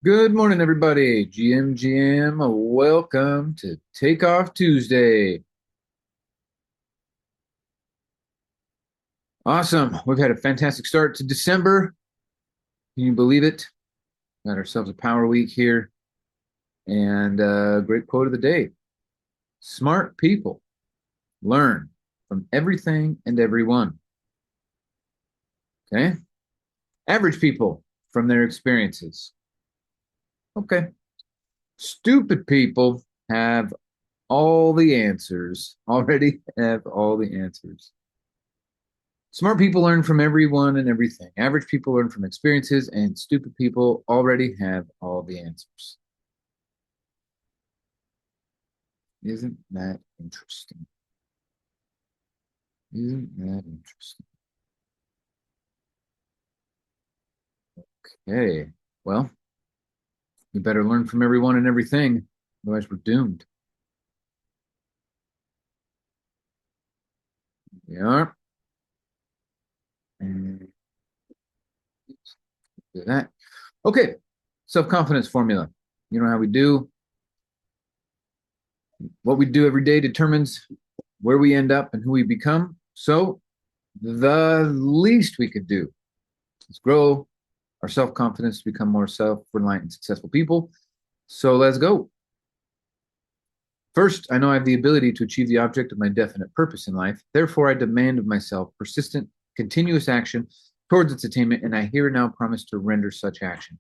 Good morning, everybody. GM, welcome to Takeoff Tuesday. Awesome. We've had a fantastic start to December. Can you believe it? Got ourselves a power week here. And great quote of the day. Smart people learn from everything and everyone. Okay? Average people from their experiences. Okay. Stupid people have all the answers, already have all the answers. Smart people learn from everyone and everything. Average people learn from experiences, and stupid people already have all the answers. Isn't that interesting? Isn't that interesting? Okay, well, we better learn from everyone and everything, otherwise we're doomed. We are. And do that. Okay, self-confidence formula. You know how we do. What we do every day determines where we end up and who we become. So the least we could do is grow our self-confidence to become more self-reliant and successful people. So let's go. First, I know I have the ability to achieve the object of my definite purpose in life. Therefore, I demand of myself persistent, continuous action towards its attainment, and I here now promise to render such action.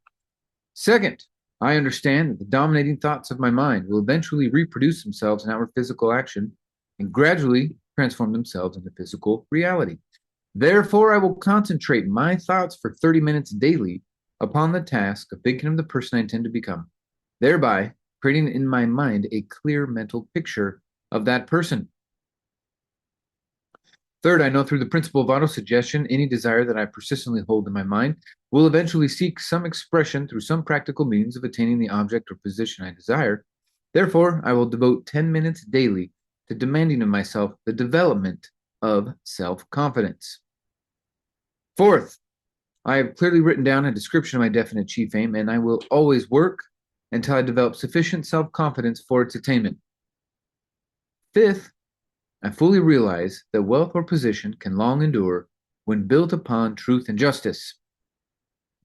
Second, I understand that the dominating thoughts of my mind will eventually reproduce themselves in our physical action and gradually transform themselves into physical reality. Therefore, I will concentrate my thoughts for 30 minutes daily upon the task of thinking of the person I intend to become, thereby creating in my mind a clear mental picture of that person. Third, I know through the principle of autosuggestion, any desire that I persistently hold in my mind will eventually seek some expression through some practical means of attaining the object or position I desire. Therefore, I will devote 10 minutes daily to demanding of myself the development of self-confidence. Fourth, I have clearly written down a description of my definite chief aim, and I will always work until I develop sufficient self-confidence for its attainment. Fifth, I fully realize that wealth or position can long endure when built upon truth and justice.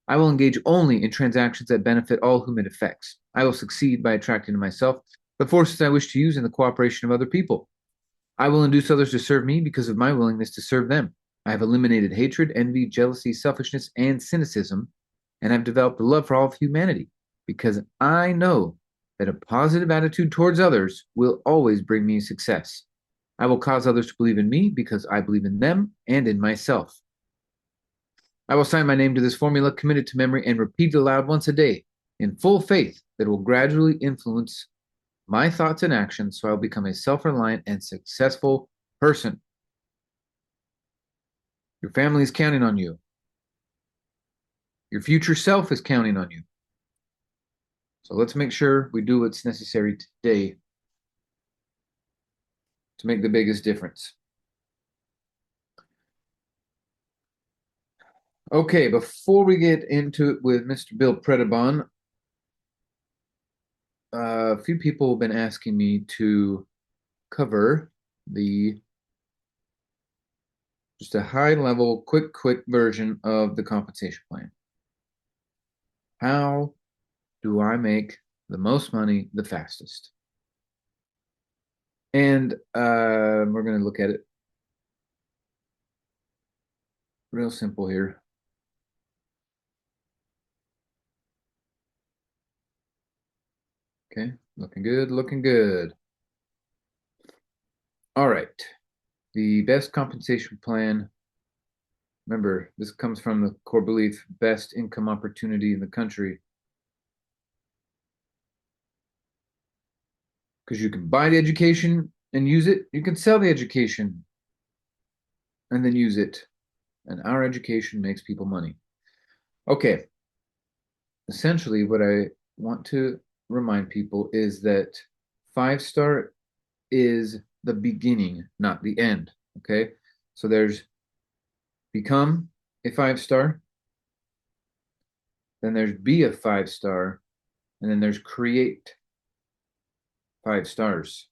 I will engage only in transactions that benefit all whom it affects. I will succeed by attracting to myself the forces I wish to use in the cooperation of other people. I will induce others to serve me because of my willingness to serve them. I have eliminated hatred, envy, jealousy, selfishness, and cynicism, and I've developed a love for all of humanity because I know that a positive attitude towards others will always bring me success. I will cause others to believe in me because I believe in them and in myself. I will sign my name to this formula, commit it to memory, and repeat it aloud once a day in full faith that it will gradually influence my thoughts and actions so I'll become a self-reliant and successful person. Your family is counting on you. Your future self is counting on you. So let's make sure we do what's necessary today to make the biggest difference. Okay, before we get into it with Mr. Bill Predebon, a few people have been asking me to cover just a high level, quick version of the compensation plan. How do I make the most money the fastest? And we're going to look at it real simple here. Okay, looking good, looking good. All right, the best compensation plan. Remember, this comes from the core belief, best income opportunity in the country. Because you can buy the education and use it. You can sell the education and then use it. And our education makes people money. Okay. Essentially, what I want to remind people is that 5-star is the beginning, not the end. Okay. So there's become a 5-star, Then there's be a 5-star, and then there's create 5 stars.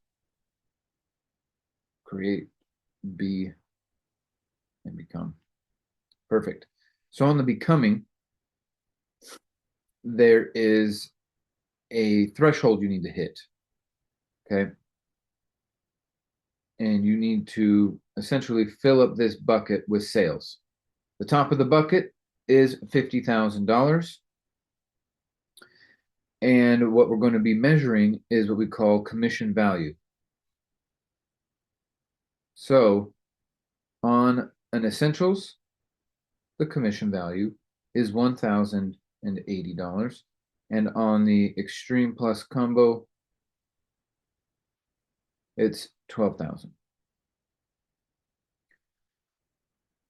Create, be, and become. Perfect. So on the becoming, there is a threshold you need to hit. Okay. And you need to essentially fill up this bucket with sales. The top of the bucket is $50,000. And what we're going to be measuring is what we call commission value. So on an essentials, the commission value is $1,080. And on the extreme plus combo, it's 12,000.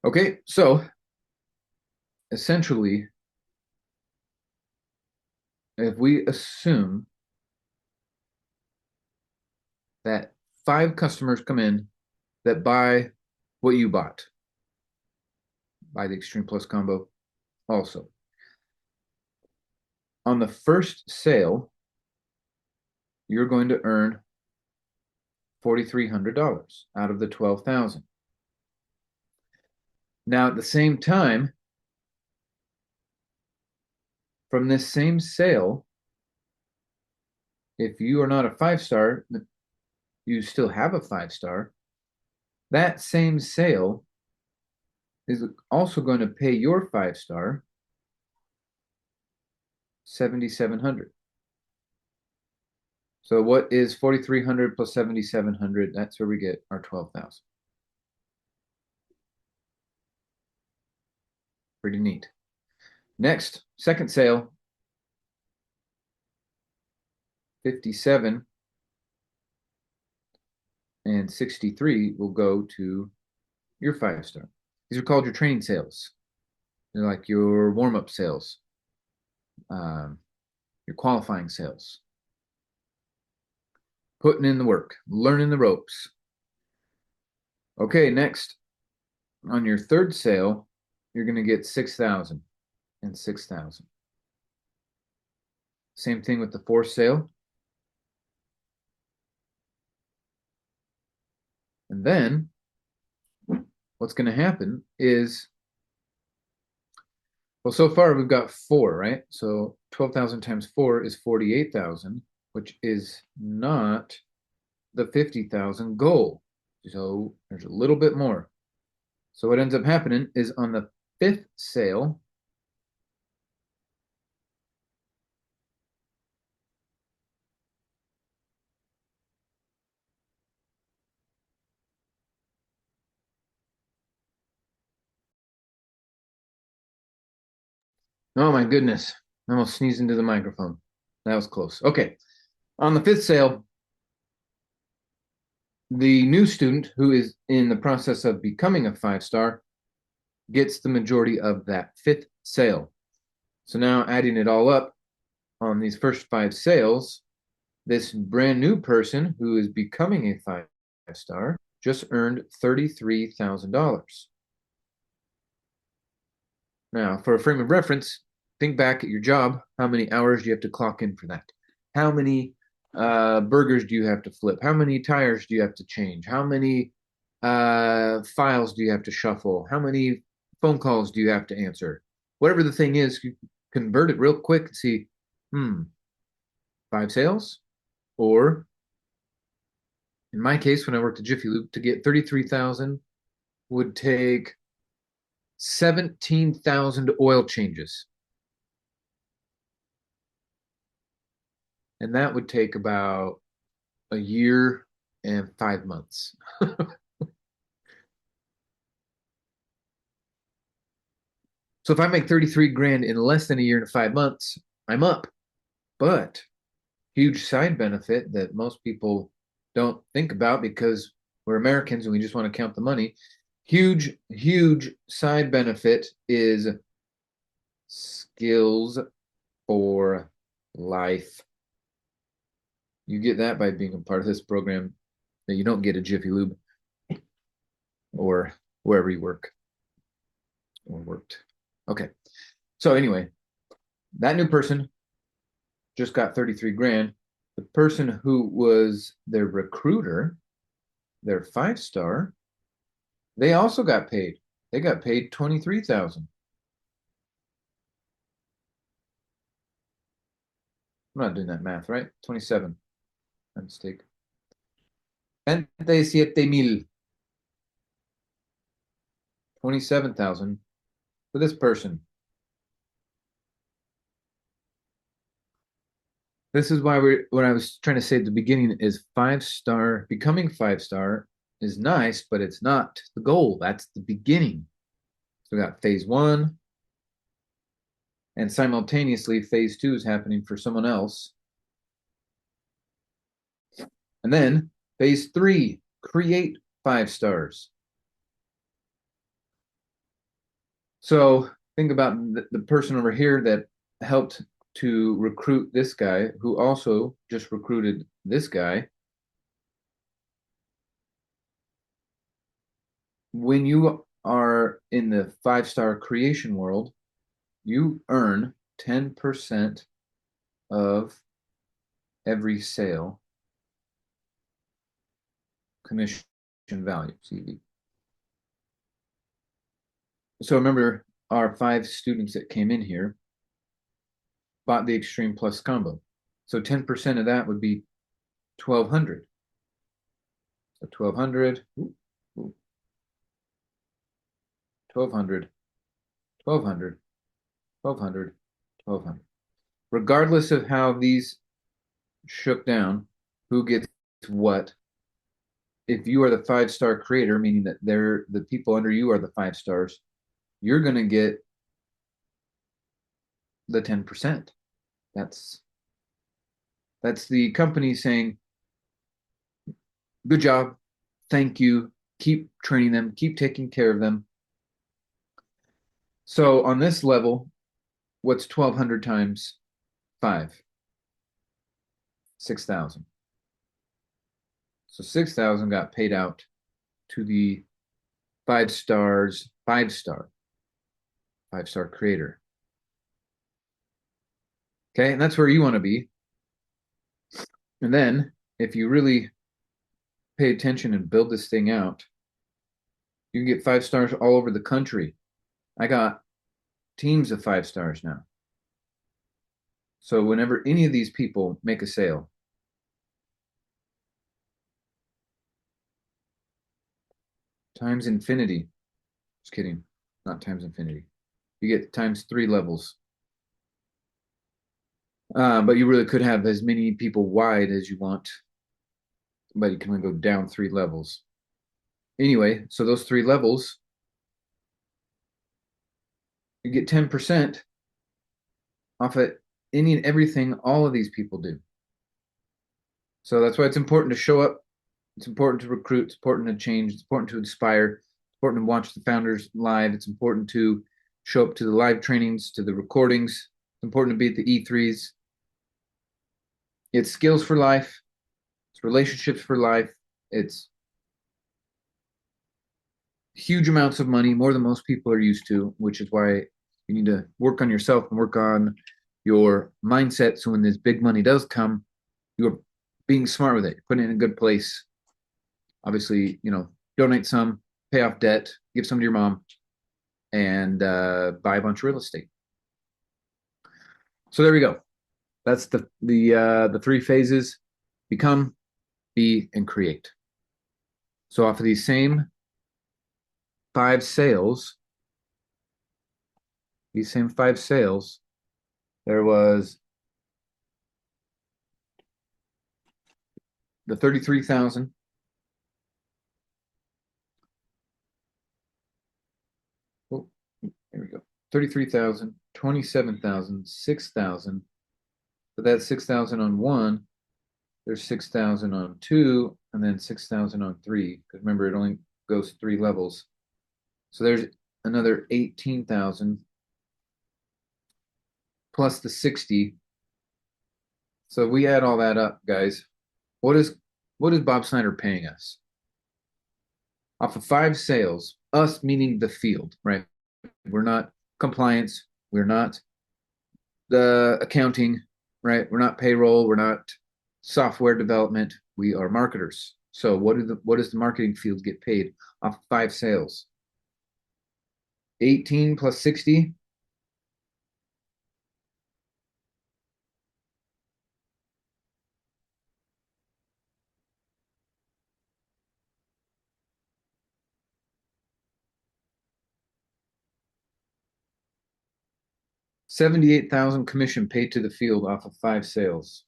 Okay, so essentially, if we assume that 5 customers come in that buy what you bought, buy the extreme plus combo also. On the first sale, you're going to earn $4,300 out of the 12,000. Now, at the same time, from this same sale, if you are not a 5-star, you still have a 5-star. That same sale is also going to pay your 5-star $7,700. So what is 4,300 plus 7,700? That's where we get our 12,000. Pretty neat. Next, second sale, 57 and 63 will go to your 5-star. These are called your training sales. They're like your warm-up sales, your qualifying sales. Putting in the work, learning the ropes. Okay, next, on your third sale, you're going to get 6,000 and 6,000. Same thing with the fourth sale. And then what's going to happen is, well, so far we've got 4, right? So 12,000 times 4 is 48,000, which is not the 50,000 goal. So there's a little bit more. So what ends up happening is on the 5th sale, oh my goodness, I almost sneezed into the microphone. That was close. Okay, on the 5th sale, the new student who is in the process of becoming a 5-star gets the majority of that 5th sale. So now adding it all up on these first 5 sales, this brand new person who is becoming a 5-star just earned $33,000. Now, for a frame of reference, think back at your job. How many hours do you have to clock in for that? How many burgers do you have to flip? How many tires do you have to change? How many files do you have to shuffle? How many phone calls do you have to answer? Whatever the thing is, you convert it real quick and see, 5 sales? Or in my case, when I worked at Jiffy Lube, to get 33,000 would take 17,000 oil changes. And that would take about a year and 5 months. So if I make 33 grand in less than a year and 5 months, I'm up. But huge side benefit that most people don't think about because we're Americans and we just want to count the money. Huge, huge side benefit is skills for life. You get that by being a part of this program that you don't get at Jiffy Lube or wherever you work or worked. Okay. So anyway, That new person just got 33 grand. The person who was their recruiter, their 5-star, they also got paid. They got paid 23,000. I'm not doing that math, right? 27. My mistake. 27,000. 27,000 for this person. This is why what I was trying to say at the beginning is 5-star, becoming 5-star is nice, but it's not the goal. That's the beginning. So we got phase 1, and simultaneously phase 2 is happening for someone else. And then phase 3, create 5-stars. So think about the person over here that helped to recruit this guy, who also just recruited this guy. When you are in the 5-star creation world, you earn 10% of every sale commission value, CV. So remember, our 5 students that came in here bought the Extreme Plus combo. So 10% of that would be 1,200. So 1,200, 1,200, 1,200, 1,200, 1,200. Regardless of how these shook down, who gets what, if you are the 5-star creator, meaning that they're the people under you are the 5 stars, you're going to get the 10%. That's the company saying, good job, thank you, keep training them, keep taking care of them. So on this level, what's 1,200 times 5? 6,000. So 6,000 got paid out to the 5-star creator. Okay, and that's where you want to be. And then if you really pay attention and build this thing out, you can get 5 stars all over the country. I got teams of 5 stars now. So whenever any of these people make a sale, times infinity. Just kidding, not times infinity. You get times 3 levels. But you really could have as many people wide as you want, but you can only go down 3 levels. Anyway, so those 3 levels, you get 10% off of any and everything all of these people do. So that's why it's important to show up. It's important to recruit. It's important to change. It's important to inspire. It's important to watch the founders live. It's important to show up to the live trainings, to the recordings. It's important to be at the E3s. It's skills for life. It's relationships for life. It's huge amounts of money, more than most people are used to, which is why you need to work on yourself and work on your mindset. So when this big money does come, you're being smart with it, putting it in a good place. Obviously, donate some, pay off debt, give some to your mom, and buy a bunch of real estate. So there we go. That's the 3 phases: become, be, and create. So off of these same 5 sales, there was the 33,000. Oh, there we go. 33,000, 27,000, 6,000. But that's 6,000 on 1. There's 6,000 on 2, and then 6,000 on 3. Because remember, it only goes 3 levels. So there's another 18,000 plus the 60. So we add all that up, guys. What is Bob Snyder paying us? Off of 5 sales, us meaning the field, right? We're not compliance. We're not the accounting, right? We're not payroll. We're not software development. We are marketers. So what does the marketing field get paid off 5 sales? 18 plus 60. 78,000 commission paid to the field off of 5 sales.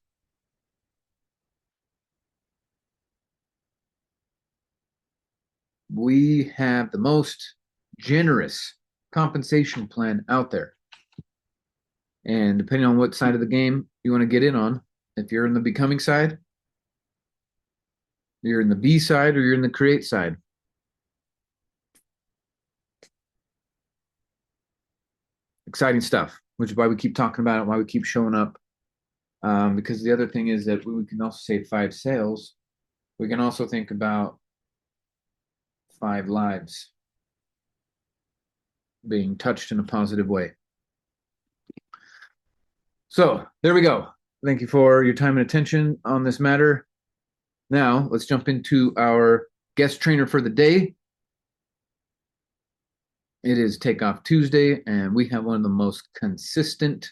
We have the most generous compensation plan out there. And depending on what side of the game you want to get in on, if you're in the becoming side, you're in the B side, or you're in the create side. Exciting stuff, which is why we keep talking about it, why we keep showing up. Because the other thing is that we can also say 5 sales. We can also think about 5 lives being touched in a positive way. So there we go. Thank you for your time and attention on this matter. Now let's jump into our guest trainer for the day. It is Takeoff Tuesday, and we have one of the most consistent,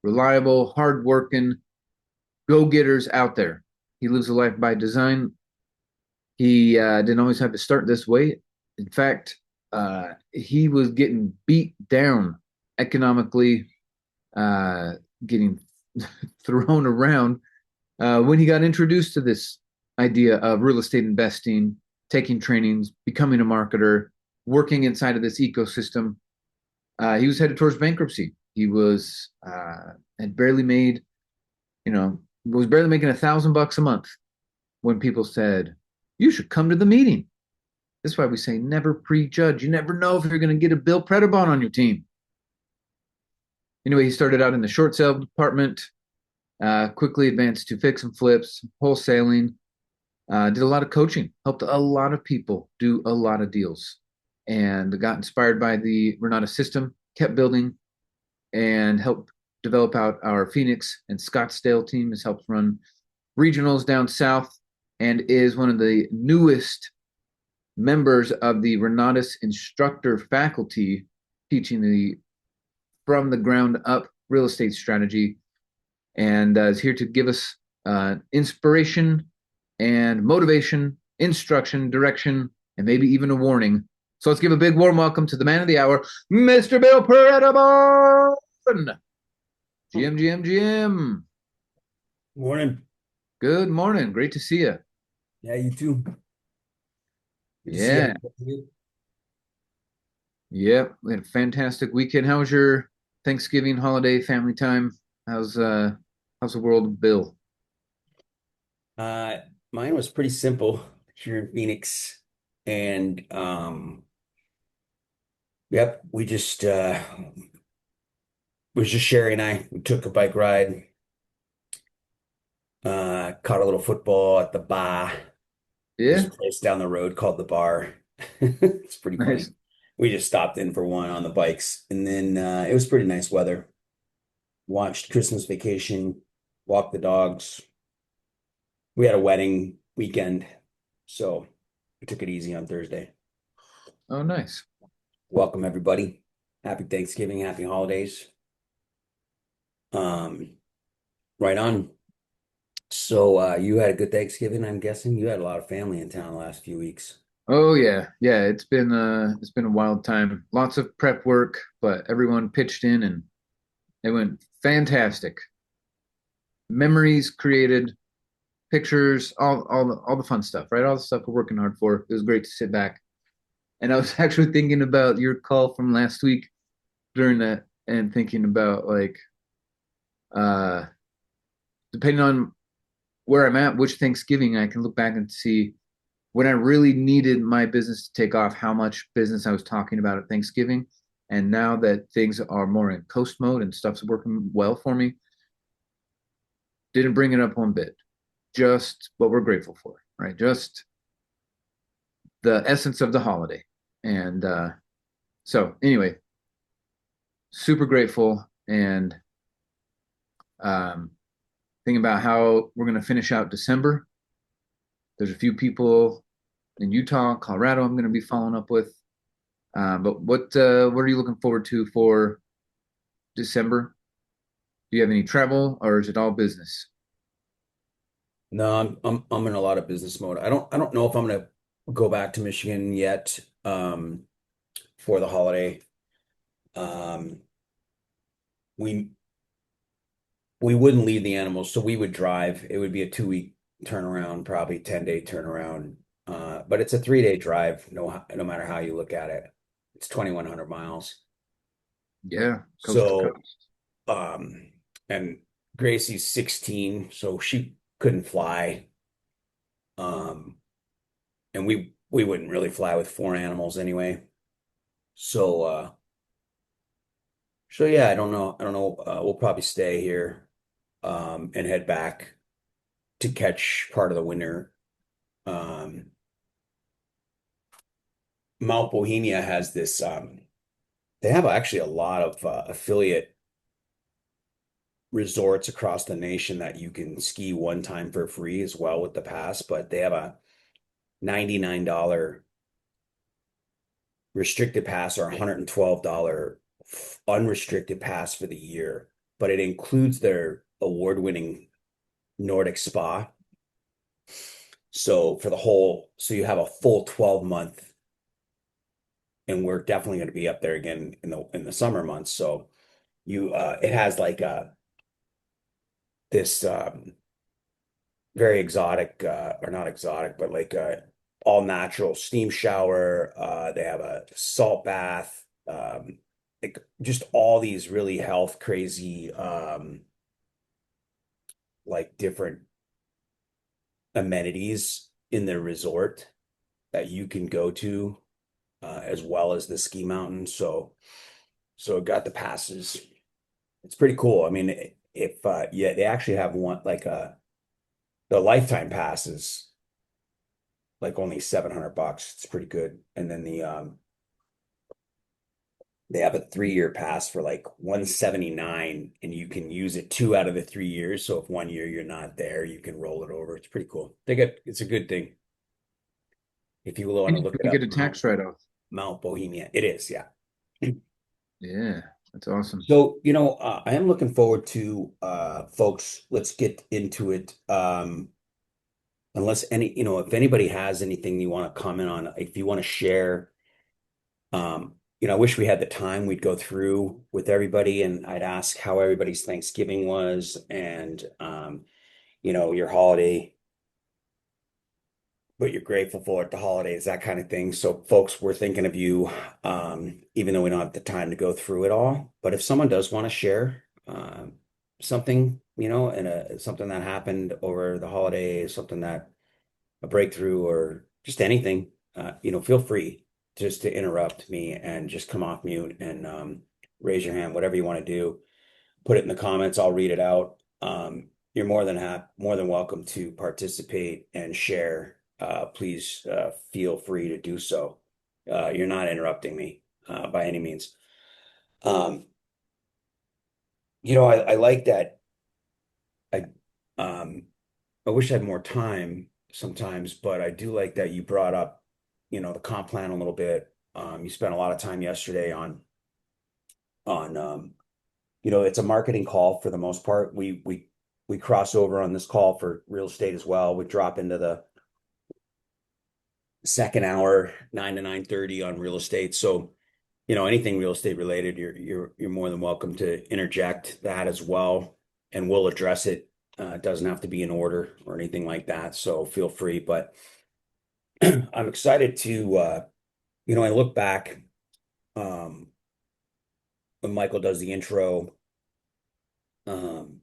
reliable, hardworking go-getters out there. He lives a life by design. He didn't always have to start this way. In fact, he was getting beat down economically, getting thrown around when he got introduced to this idea of real estate investing, taking trainings, becoming a marketer, working inside of this ecosystem. He was headed towards bankruptcy. He was had barely made, was barely making $1,000 a month when people said, "You should come to the meeting." That's why we say never prejudge. You never know if you're going to get a Bill Predebon on your team. Anyway, he started out in the short sale department, quickly advanced to fix and flips, wholesaling, did a lot of coaching, helped a lot of people do a lot of deals, and got inspired by the Renatus system, kept building, and helped develop out our Phoenix and Scottsdale team. Has helped run regionals down south and is one of the newest members of the Renatus instructor faculty, teaching the from the ground up real estate strategy, and is here to give us inspiration and motivation, instruction, direction, and maybe even a warning. So let's give a big warm welcome to the man of the hour, Mr. Bill Predebon. GM. Morning. Good morning. Great to see you. Yeah, you too. Good to see Yeah. you. Yeah. We had a fantastic weekend. How was your Thanksgiving holiday family time? How's the world, Bill? Mine was pretty simple here in Phoenix. And yep, we just was just Sherry and I. We took a bike ride, caught a little football at the bar. There's Yeah. a place down the road called the Bar. It's pretty Nice. funny. We just stopped in for one on the bikes, and then it was pretty nice weather. Watched Christmas Vacation, walked the dogs. We had a wedding weekend, so we took it easy on Thursday. Oh, nice. Welcome everybody. Happy Thanksgiving, happy holidays. Um, right on. So you had a good Thanksgiving, I'm guessing. You had a lot of family in town the last few weeks. Oh yeah. Yeah. It's been a wild time. Lots of prep work, but everyone pitched in and it went fantastic. Memories created, pictures, all the fun stuff, right? All the stuff we're working hard for. It was great to sit back. And I was actually thinking about your call from last week during that, and thinking about like uh depending on where I'm at, which Thanksgiving I can look back and see when I really needed my business to take off, how much business I was talking about at Thanksgiving. And now that things are more in coast mode and stuff's working well for me, didn't bring it up one bit. Just what we're grateful for, right? Just the essence of the holiday. And so, anyway, super grateful. And Um, thinking about how we're going to finish out December. There's a few people in Utah, Colorado. I'm going to be following up with. But what are you looking forward to for December? Do you have any travel, or is it all business? No, I'm in a lot of business mode. I don't know if I'm gonna go back to Michigan yet for the holiday. Um we we wouldn't leave the animals, so we would drive. It would be a 2 week turnaround, probably 10-day turnaround. But it's a 3-day drive, no matter how you look at it. It's 2,100 miles. Yeah, coast to So coast. um and Gracie's 16, so she couldn't fly. Um and we wouldn't really fly with 4 animals anyway. So yeah, I don't know. We'll probably stay here and head back to catch part of the winter. Um, Mount Bohemia has this. They have actually a lot of affiliate resorts across the nation that you can ski one time for free as well with the pass. But they have a $99 restricted pass or $112 unrestricted pass for the year. But it includes their award-winning Nordic spa. So so you have a full 12 month, and we're definitely going to be up there again in the summer months. So it has like this very exotic, or not exotic, but like all natural steam shower. They have a salt bath, like just all these really health crazy, like different amenities in their resort that you can go to, as well as the ski mountain. So it got the passes. It's pretty cool. I mean, if yeah, they actually have one like the lifetime passes like only $700. It's pretty good. And then they have a 3-year pass for like 179, and you can use it 2 out of the 3 years. So if one year you're not there, you can roll it over. It's pretty cool. It's a good thing. If you want And to you look it can get up, a tax write-off. Mount Bohemia. It is, yeah. Yeah, that's awesome. So, I am looking forward to folks, let's get into it. Unless if anybody has anything you want to comment on, if you want to share, I wish we had the time. We'd go through with everybody and I'd ask how everybody's Thanksgiving was and your holiday, what you're grateful for at the holidays, that kind of thing. So, folks, we're thinking of you, even though we don't have the time to go through it all. But if someone does want to share something, and something that happened over the holidays, something that a breakthrough or just anything, feel free just to interrupt me and just come off mute and raise your hand, whatever you want to do. Put it in the comments. I'll read it out. You're more than welcome to participate and share. Please feel free to do so. You're not interrupting me by any means. Um, I like that. I um, I wish I had more time sometimes, but I do like that you brought up, the comp plan a little bit. You spent a lot of time yesterday on it's a marketing call for the most part. We cross over on this call for real estate as well. We drop into the second hour, 9 to 9:30 on real estate. So, anything real estate related, you're more than welcome to interject that as well, and we'll address it. It doesn't have to be in order or anything like that. So feel free. But I'm excited to I look back um when Michael does the intro. Um,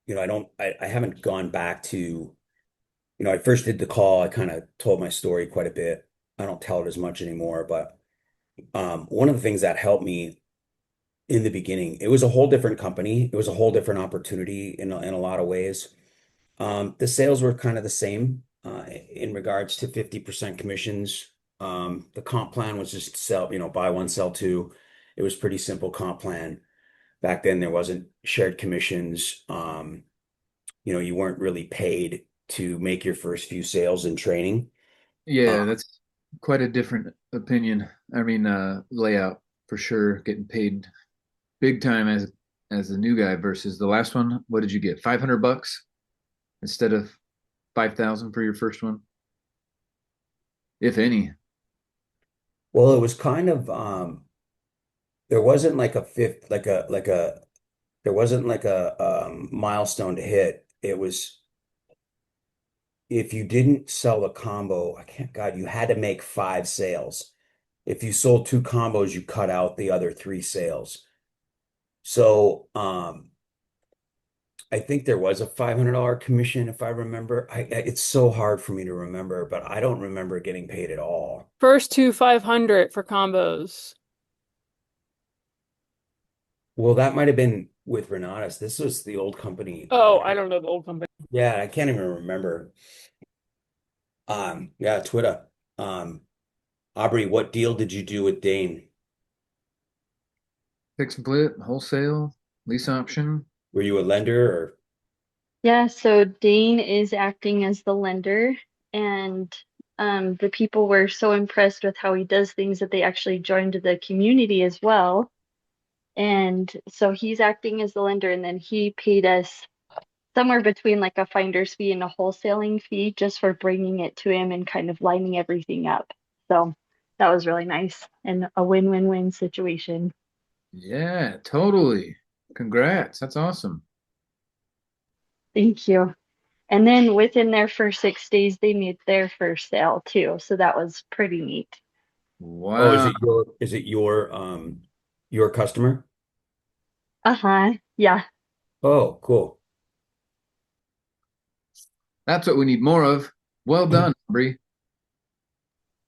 I haven't gone back to, I first did the call, I kind of told my story quite a bit. I don't tell it as much anymore, but one of the things that helped me in the beginning, it was a whole different company. It was a whole different opportunity in a lot of ways. The sales were kind of the same in regards to 50% commissions. The comp plan was just sell, buy one, sell two. It was pretty simple comp plan. back then there wasn't shared commissions. You weren't really paid to make your first few sales in training. Uh, Yeah, that's quite a different opinion. I mean, layout for sure. Getting paid big time as a new guy versus the last one. What did you get? $500 instead of 5,000 for your first one, if any. well, it was kind of there wasn't like a fifth there wasn't like a milestone to hit. It was if you didn't sell a combo, I can't, God, you had to make 5 sales. If you sold 2 combos, you cut out the other 3 sales. So I think there was a $500 commission if I remember. It's so hard for me to remember, but I don't remember getting paid at all. First two 500 for combos. Well, that might have been with Renatus. This was the old company. Oh, I don't know the old company. Yeah, I can't even remember. Yeah, Twitter. Um, Aubrey, what deal did you do with Dane? Fix and flip, wholesale, lease option. Were you a lender or Yeah, so Dane is acting as the lender, and the people were so impressed with how he does things that they actually joined the community as well. And so he's acting as the lender, and then he paid us somewhere between like a finder's fee and a wholesaling fee just for bringing it to him and kind of lining everything up. So that was really nice and a win-win-win situation. Yeah, totally. Congrats. That's awesome. Thank you. And then within their first 6 days, they made their first sale too. So that was pretty neat. oh, Wow. is it your customer? Uh-huh. Yeah. Oh, cool. That's what we need more of. Well done, Bree.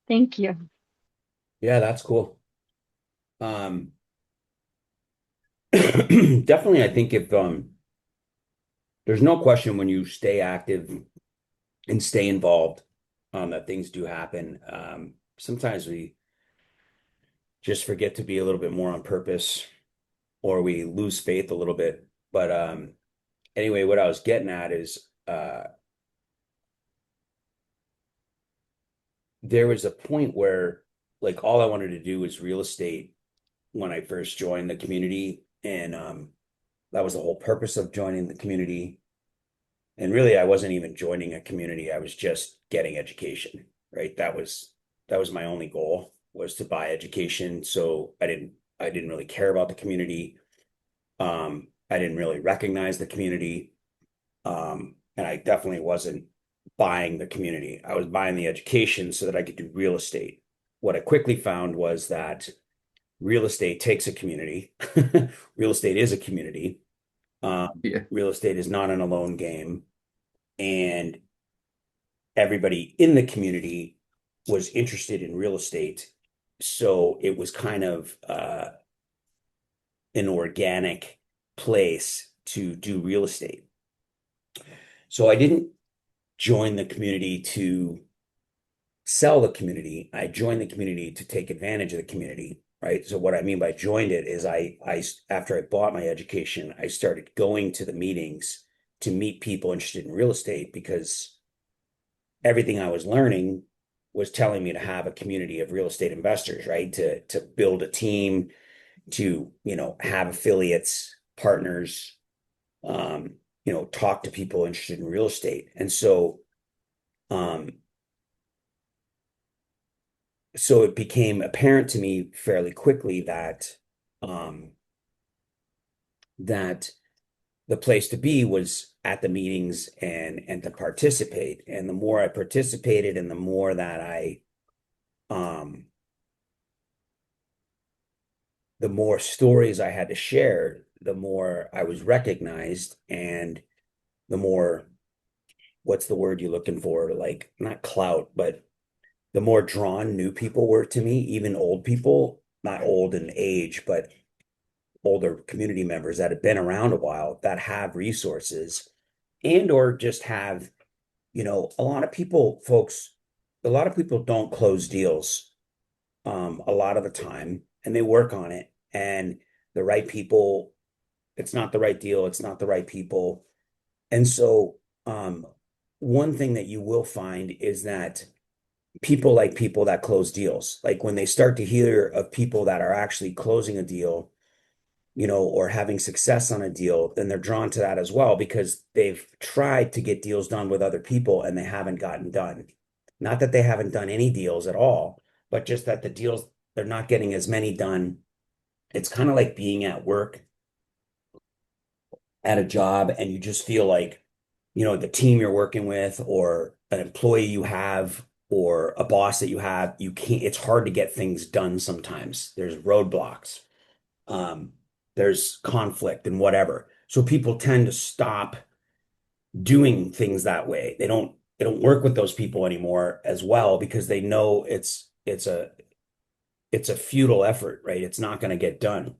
Thank you. Yeah, that's cool. Um Definitely I think if there's no question when you stay active and stay involved, that things do happen. Sometimes we just forget to be a little bit more on purpose or we lose faith a little bit. But anyway, what I was getting at is there was a point where like all I wanted to do was real estate when I first joined the community. And that was the whole purpose of joining the community. And really, I wasn't even joining a community. I was just getting education, right? That was my only goal was to buy education. So I didn't really care about the community. I didn't really recognize the community. And I definitely wasn't buying the community. I was buying the education so that I could do real estate. What I quickly found was that real estate takes a community. Real estate is a community. Yeah. Real estate is not an alone game. And everybody in the community was interested in real estate. So it was kind of an organic place to do real estate. So I didn't join the community to sell the community. I joined the community to take advantage of the community, right? So what I mean by joined it is I after I bought my education, I started going to the meetings to meet people interested in real estate because everything I was learning was telling me to have a community of real estate investors, right? To build a team, to, have affiliates, partners, talk to people interested in real estate. And um, so it became apparent to me fairly quickly um, that the place to be was at the meetings and to participate. And the more I participated and the more that um the more stories I had to share, the more I was recognized and the more what's the word you're looking for? Like not clout, but the more drawn new people were to me, even old people, not old in age, but older community members that have been around a while that have resources and or just have, a lot of people, folks, a lot of people don't close deals a lot of the time and they work on it and the right people. It's not the right deal. It's not the right people. And so, one thing that you will find is that people like people that close deals. Like when they start to hear of people that are actually closing a deal, or having success on a deal, then they're drawn to that as well because they've tried to get deals done with other people and they haven't gotten done. Not that they haven't done any deals at all, but just that the deals, they're not getting as many done. It's kind of like being at work at a job and you just feel like, the team you're working with or an employee you have or a boss that you have, it's hard to get things done sometimes. There's roadblocks. There's conflict and whatever. So people tend to stop doing things that way. They don't work with those people anymore as well because they know it's a futile effort, right? It's not going to get done.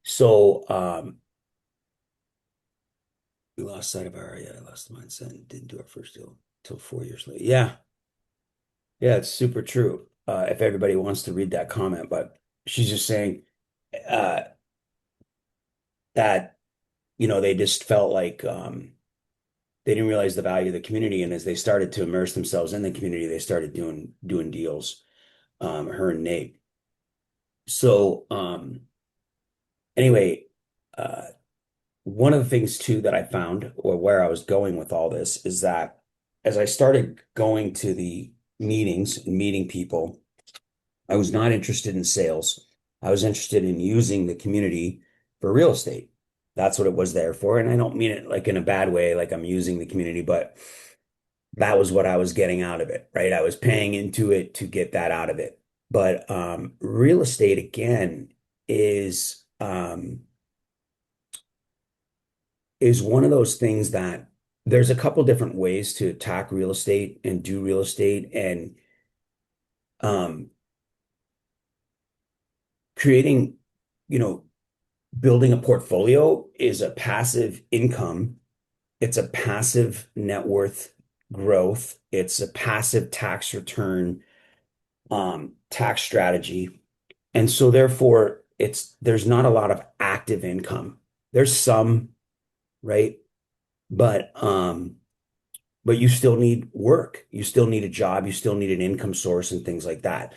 So we lost sight of I lost the mindset and didn't do our first deal until 4 years later. Yeah. Yeah, it's super true. If everybody wants to read that comment, but she's just saying uh that they just felt like they didn't realize the value of the community, and as they started to immerse themselves in the community, they started doing deals. Her and Nate. So anyway, uh, one of the things too that I found, or where I was going with all this, is that as I started going to the meetings and meeting people, I was not interested in sales. I was interested in using the community for real estate. That's what it was there for. And I don't mean it like in a bad way, like I'm using the community, but that was what I was getting out of it, right? I was paying into it to get that out of it. But real estate again is one of those things that there's a couple different ways to attack real estate and do real estate, and um, creating, building a portfolio is a passive income. It's a passive net worth growth. It's a passive tax return, tax strategy. And so therefore there's not a lot of active income. There's some, right? But you still need work. You still need a job. You still need an income source and things like that.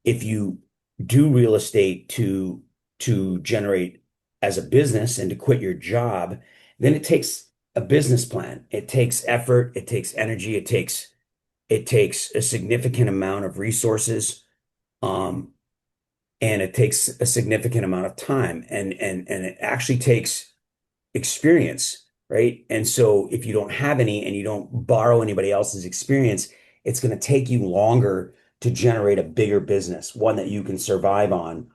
If you do real estate to generate as a business and to quit your job, then it takes a business plan. It takes effort, it takes energy, it takes a significant amount of resources, um, and it takes a significant amount of time, and it actually takes experience, right? And so if you don't have any and you don't borrow anybody else's experience, it's going to take you longer to generate a bigger business, one that you can survive on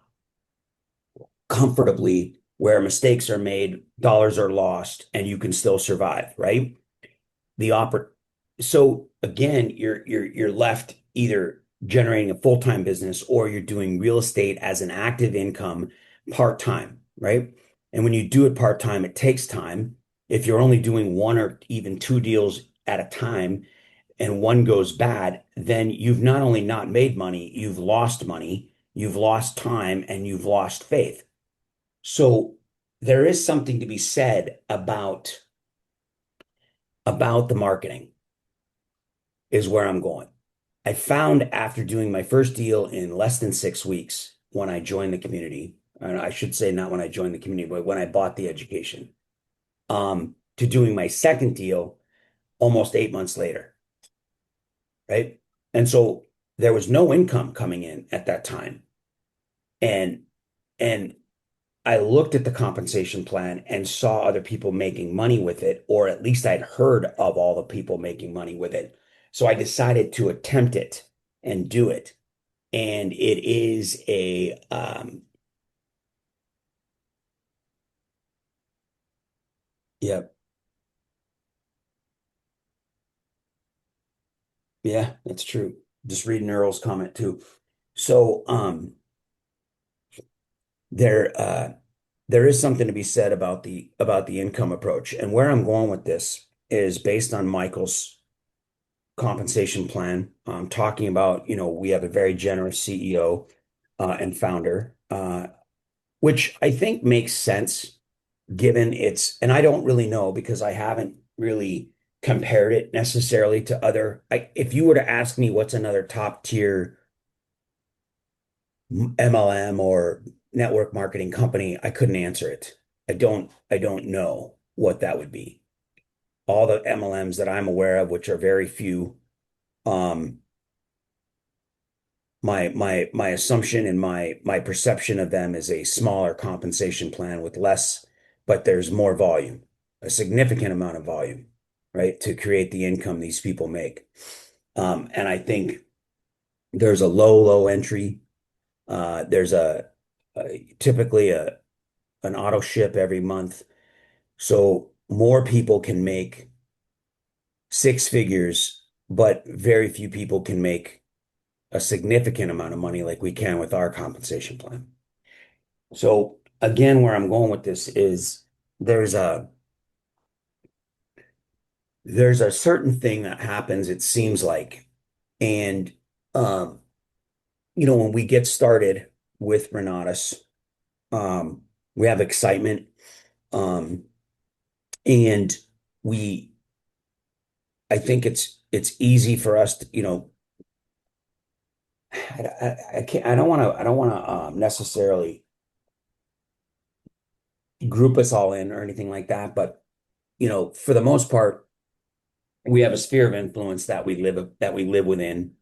comfortably, where mistakes are made, dollars are lost, and you can still survive, right? The oppor So again, you're left either generating a full-time business or you're doing real estate as an active income part-time, right? And when you do it part-time, it takes time. If you're only doing one or even two deals at a time and one goes bad, then you've not only not made money, you've lost money, you've lost time, and you've lost faith. So there is something to be said about the marketing is where I'm going. I found after doing my first deal in less than 6 weeks when I joined the community, and I should say not when I joined the community, but when I bought the education, to doing my second deal almost 8 months later, right? And so there was no income coming in at that time. And and I looked at the compensation plan and saw other people making money with it, or at least I'd heard of all the people making money with it. So I decided to attempt it and do it. And it is yeah, yeah, that's true. Just reading Earl's comment too. So there there is something to be said about the income approach. And where I'm going with this is based on Michael's compensation plan, talking about, we have a very generous CEO and founder, which I think makes sense given its, and I don't really know because I haven't really compared it necessarily to other. If you were to ask me what's another top tier MLM or network marketing company, I couldn't answer it. I don't know what that would be. All the MLMs that I'm aware of, which are very few, um, my assumption and my perception of them is a smaller compensation plan with less, but there's more volume, a significant amount of volume, right, to create the income these people make. And I think there's a low entry. There's typically an auto ship every month. So more people can make six figures, but very few people can make a significant amount of money like we can with our compensation plan. So again, where I'm going with this is there's a there's a certain thing that happens, it seems like, and um, when we get started with Renatus, um, we have excitement, um, and we I think it's easy for us to, I can't I don't want to necessarily group us all in or anything like that, but for the most part, we have a sphere of influence that we live within.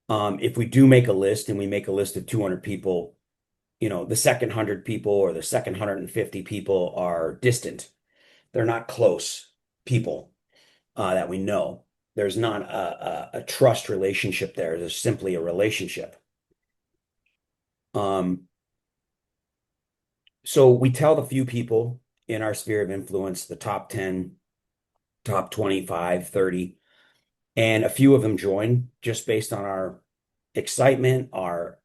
If we do make a list and we make a list of 200 people, the second 100 people or the second 150 people are distant. They're not close people that we know. There's not a trust relationship there. There's simply a relationship. Um, so we tell the few people in our sphere of influence, the top 10, top 25, 30, and a few of them join just based on our excitement, our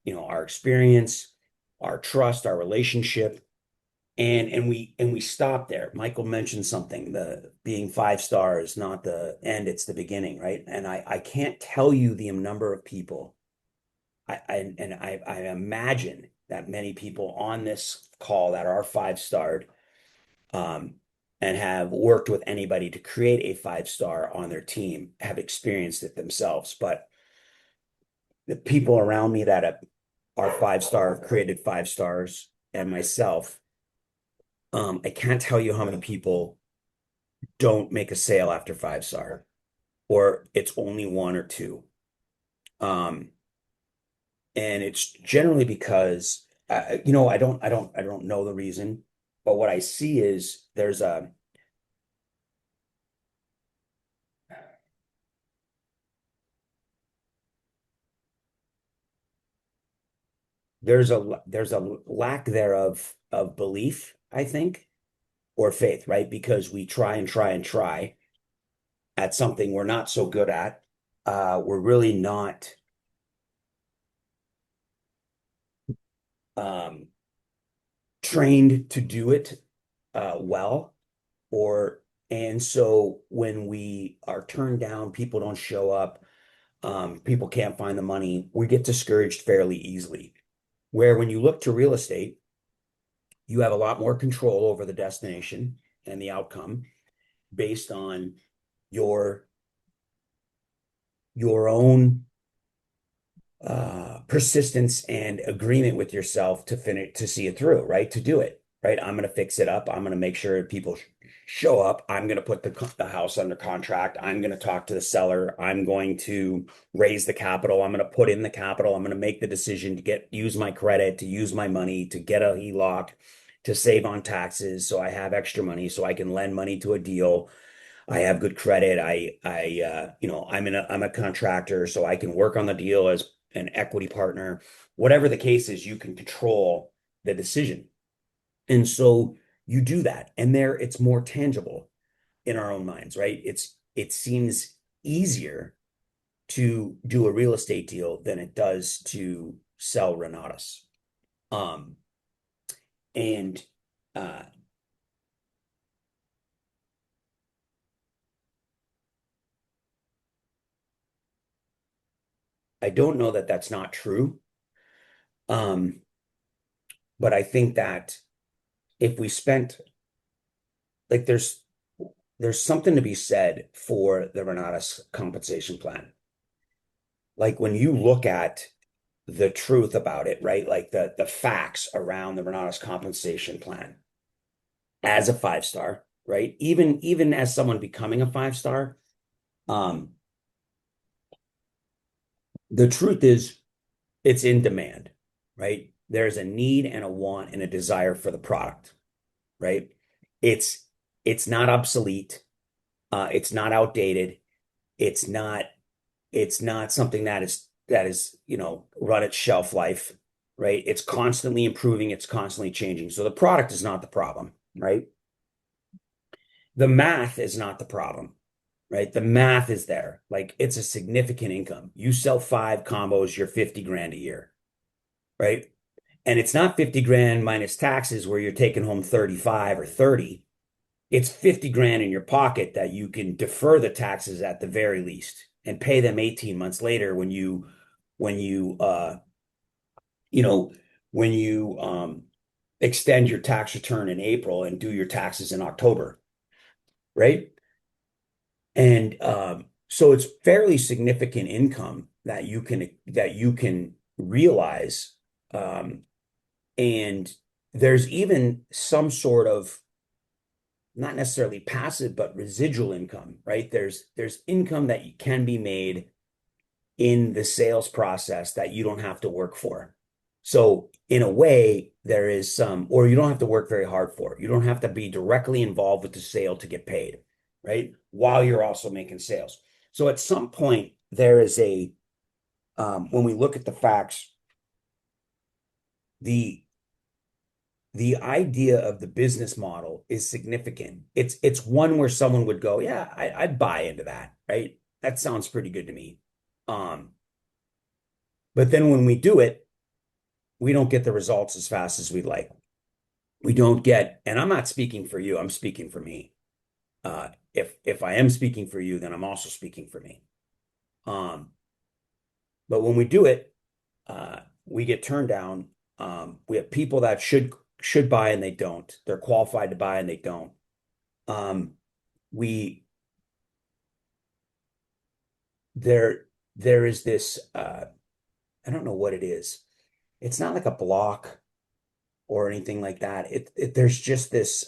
experience, our trust, our relationship. And we stop there. Michael mentioned something, the being 5 star is not the end, it's the beginning, right? And I can't tell you the number of people. I imagine that many people on this call that are 5 starred, um, and have worked with anybody to create a 5 star on their team have experienced it themselves. But the people around me that are 5 star, created 5 stars, and myself, I can't tell you how many people don't make a sale after 5 star, or it's only one or two. Um, and it's generally because I don't know the reason, but what I see is there's a lack thereof of belief, I think, or faith, right? Because we try and try and try at something we're not so good at. We're really not um, trained to do it well, and so when we are turned down, people don't show up, people can't find the money, we get discouraged fairly easily. Where when you look to real estate, you have a lot more control over the destination and the outcome based on your own persistence and agreement with yourself to finish, to see it through, right? To do it, right? I'm going to fix it up. I'm going to make sure people show up. I'm going to put the house under contract. I'm going to talk to the seller. I'm going to raise the capital. I'm going to put in the capital. I'm going to make the decision to use my credit, to use my money, to get a HELOC, to save on taxes. So I have extra money so I can lend money to a deal. I have good credit. I'm a contractor, so I can work on the deal as an equity partner. Whatever the case is, you can control the decision. And so you do that. And there it's more tangible in our own minds, right? It seems easier to do a real estate deal than it does to sell Renatus. Um, and uh, I don't know that that's not true. Um, But I think that if we spent, like, there's something to be said for the Renatus compensation plan. Like, when you look at the truth about it, right? Like the facts around the Renatus compensation plan as a 5-star, right? Even as someone becoming a 5-star, the truth is it's in demand, right? There's a need and a want and a desire for the product, right? It's not obsolete. It's not outdated. It's not something that is run its shelf life, right? It's constantly improving. It's constantly changing. So the product is not the problem, right? The math is not the problem, right? The math is there. Like, it's a significant income. You sell 5 combos, you're 50 grand a year, right? And it's not 50 grand minus taxes where you're taking home 35 or 30. It's 50 grand in your pocket that you can defer the taxes at the very least and pay them 18 months later when you extend your tax return in April and do your taxes in October, right? And so it's fairly significant income that you can realize. And there's even some sort of, not necessarily passive, but residual income, right? There's income that can be made in the sales process that you don't have to work for. So in a way, there is some, or you don't have to work very hard for. You don't have to be directly involved with the sale to get paid, right? While you're also making sales. So at some point, there is when we look at the facts, the idea of the business model is significant. It's one where someone would go, yeah, I'd buy into that, right? That sounds pretty good to me. But then when we do it, we don't get the results as fast as we'd like. We don't get, and I'm not speaking for you, I'm speaking for me. If I am speaking for you, then I'm also speaking for me. But when we do it, we get turned down. We have people that should buy and they don't. They're qualified to buy and they don't. There is this, I don't know what it is. It's not like a block or anything like that. There's just this,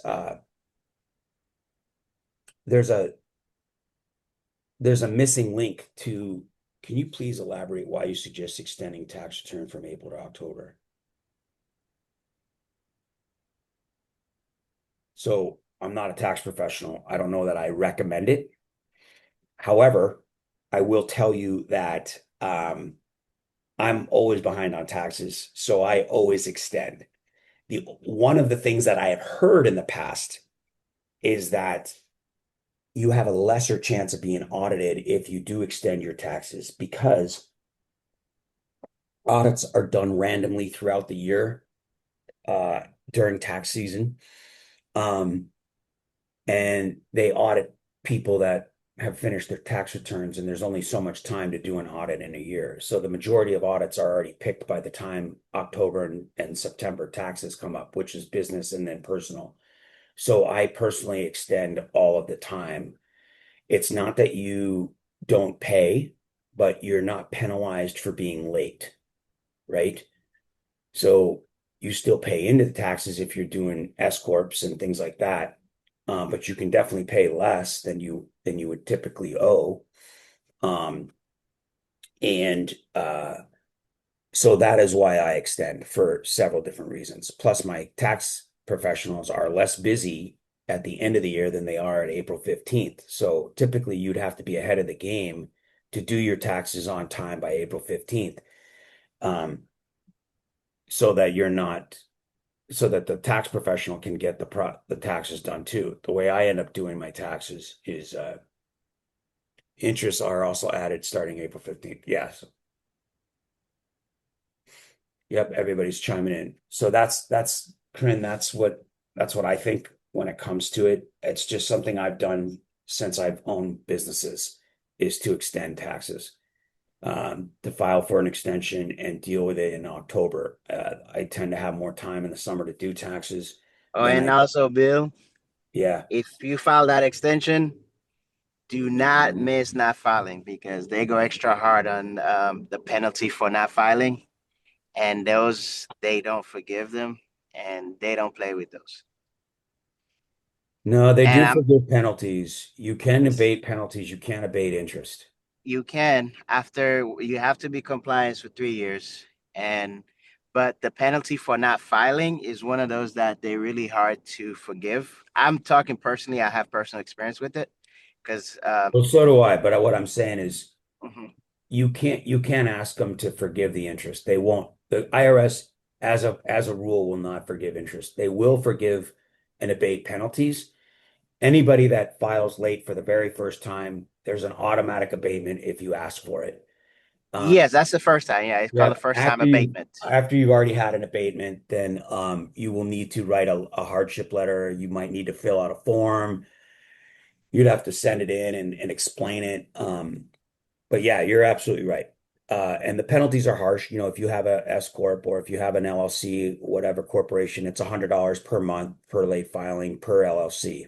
there's a missing link to, can you please elaborate why you suggest extending tax return from April to October? So I'm not a tax professional. I don't know that I recommend it. However, I will tell you that I'm always behind on taxes, so I always extend. One of the things that I have heard in the past is that you have a lesser chance of being audited if you do extend your taxes, because audits are done randomly throughout the year during tax season. And they audit people that have finished their tax returns, and there's only so much time to do an audit in a year. So the majority of audits are already picked by the time October and September taxes come up, which is business and then personal. So I personally extend all of the time. It's not that you don't pay, but you're not penalized for being late, right? So you still pay into the taxes if you're doing S corps and things like that, but you can definitely pay less than you would typically owe. So that is why I extend, for several different reasons. Plus, my tax professionals are less busy at the end of the year than they are at April 15th. So typically you'd have to be ahead of the game to do your taxes on time by April 15th. So that the tax professional can get the taxes done too. The way I end up doing my taxes is interests are also added starting April 15th. Yes. Yep, everybody's chiming in. So Corinne, that's what I think when it comes to it. It's just something I've done since I've owned businesses, is to extend taxes. to file for an extension and deal with it in October. I tend to have more time in the summer to do taxes Oh, than and I, also, Bill, yeah. if you file that extension, do not miss not filing because they go extra hard on the penalty for not filing, and those they don't forgive them, and they don't play with those. No, they And do forgive penalties. You can abate penalties. You can't abate interest. you can after you have to be compliant for 3 years, and but the penalty for not filing is one of those that they're really hard to forgive. I'm talking personally; I have personal experience with it because Well, so do I. But what I'm saying is mhm. you can't ask them to forgive the interest. They won't. The IRS, as a rule, will not forgive interest. They will forgive and abate penalties. Anybody that files late for the very first time, there's an automatic abatement if you ask for it. Yes, that's the first time. Yeah, it's called a Yeah, first time after you abatement. after you've already had an abatement, then you will need to write a hardship letter. You might need to fill out a form. You'd have to send it in and explain it. But yeah, you're absolutely right. And the penalties are harsh. You know, if you have a S corp or if you have an LLC, whatever corporation, it's $100 per month per late filing per LLC.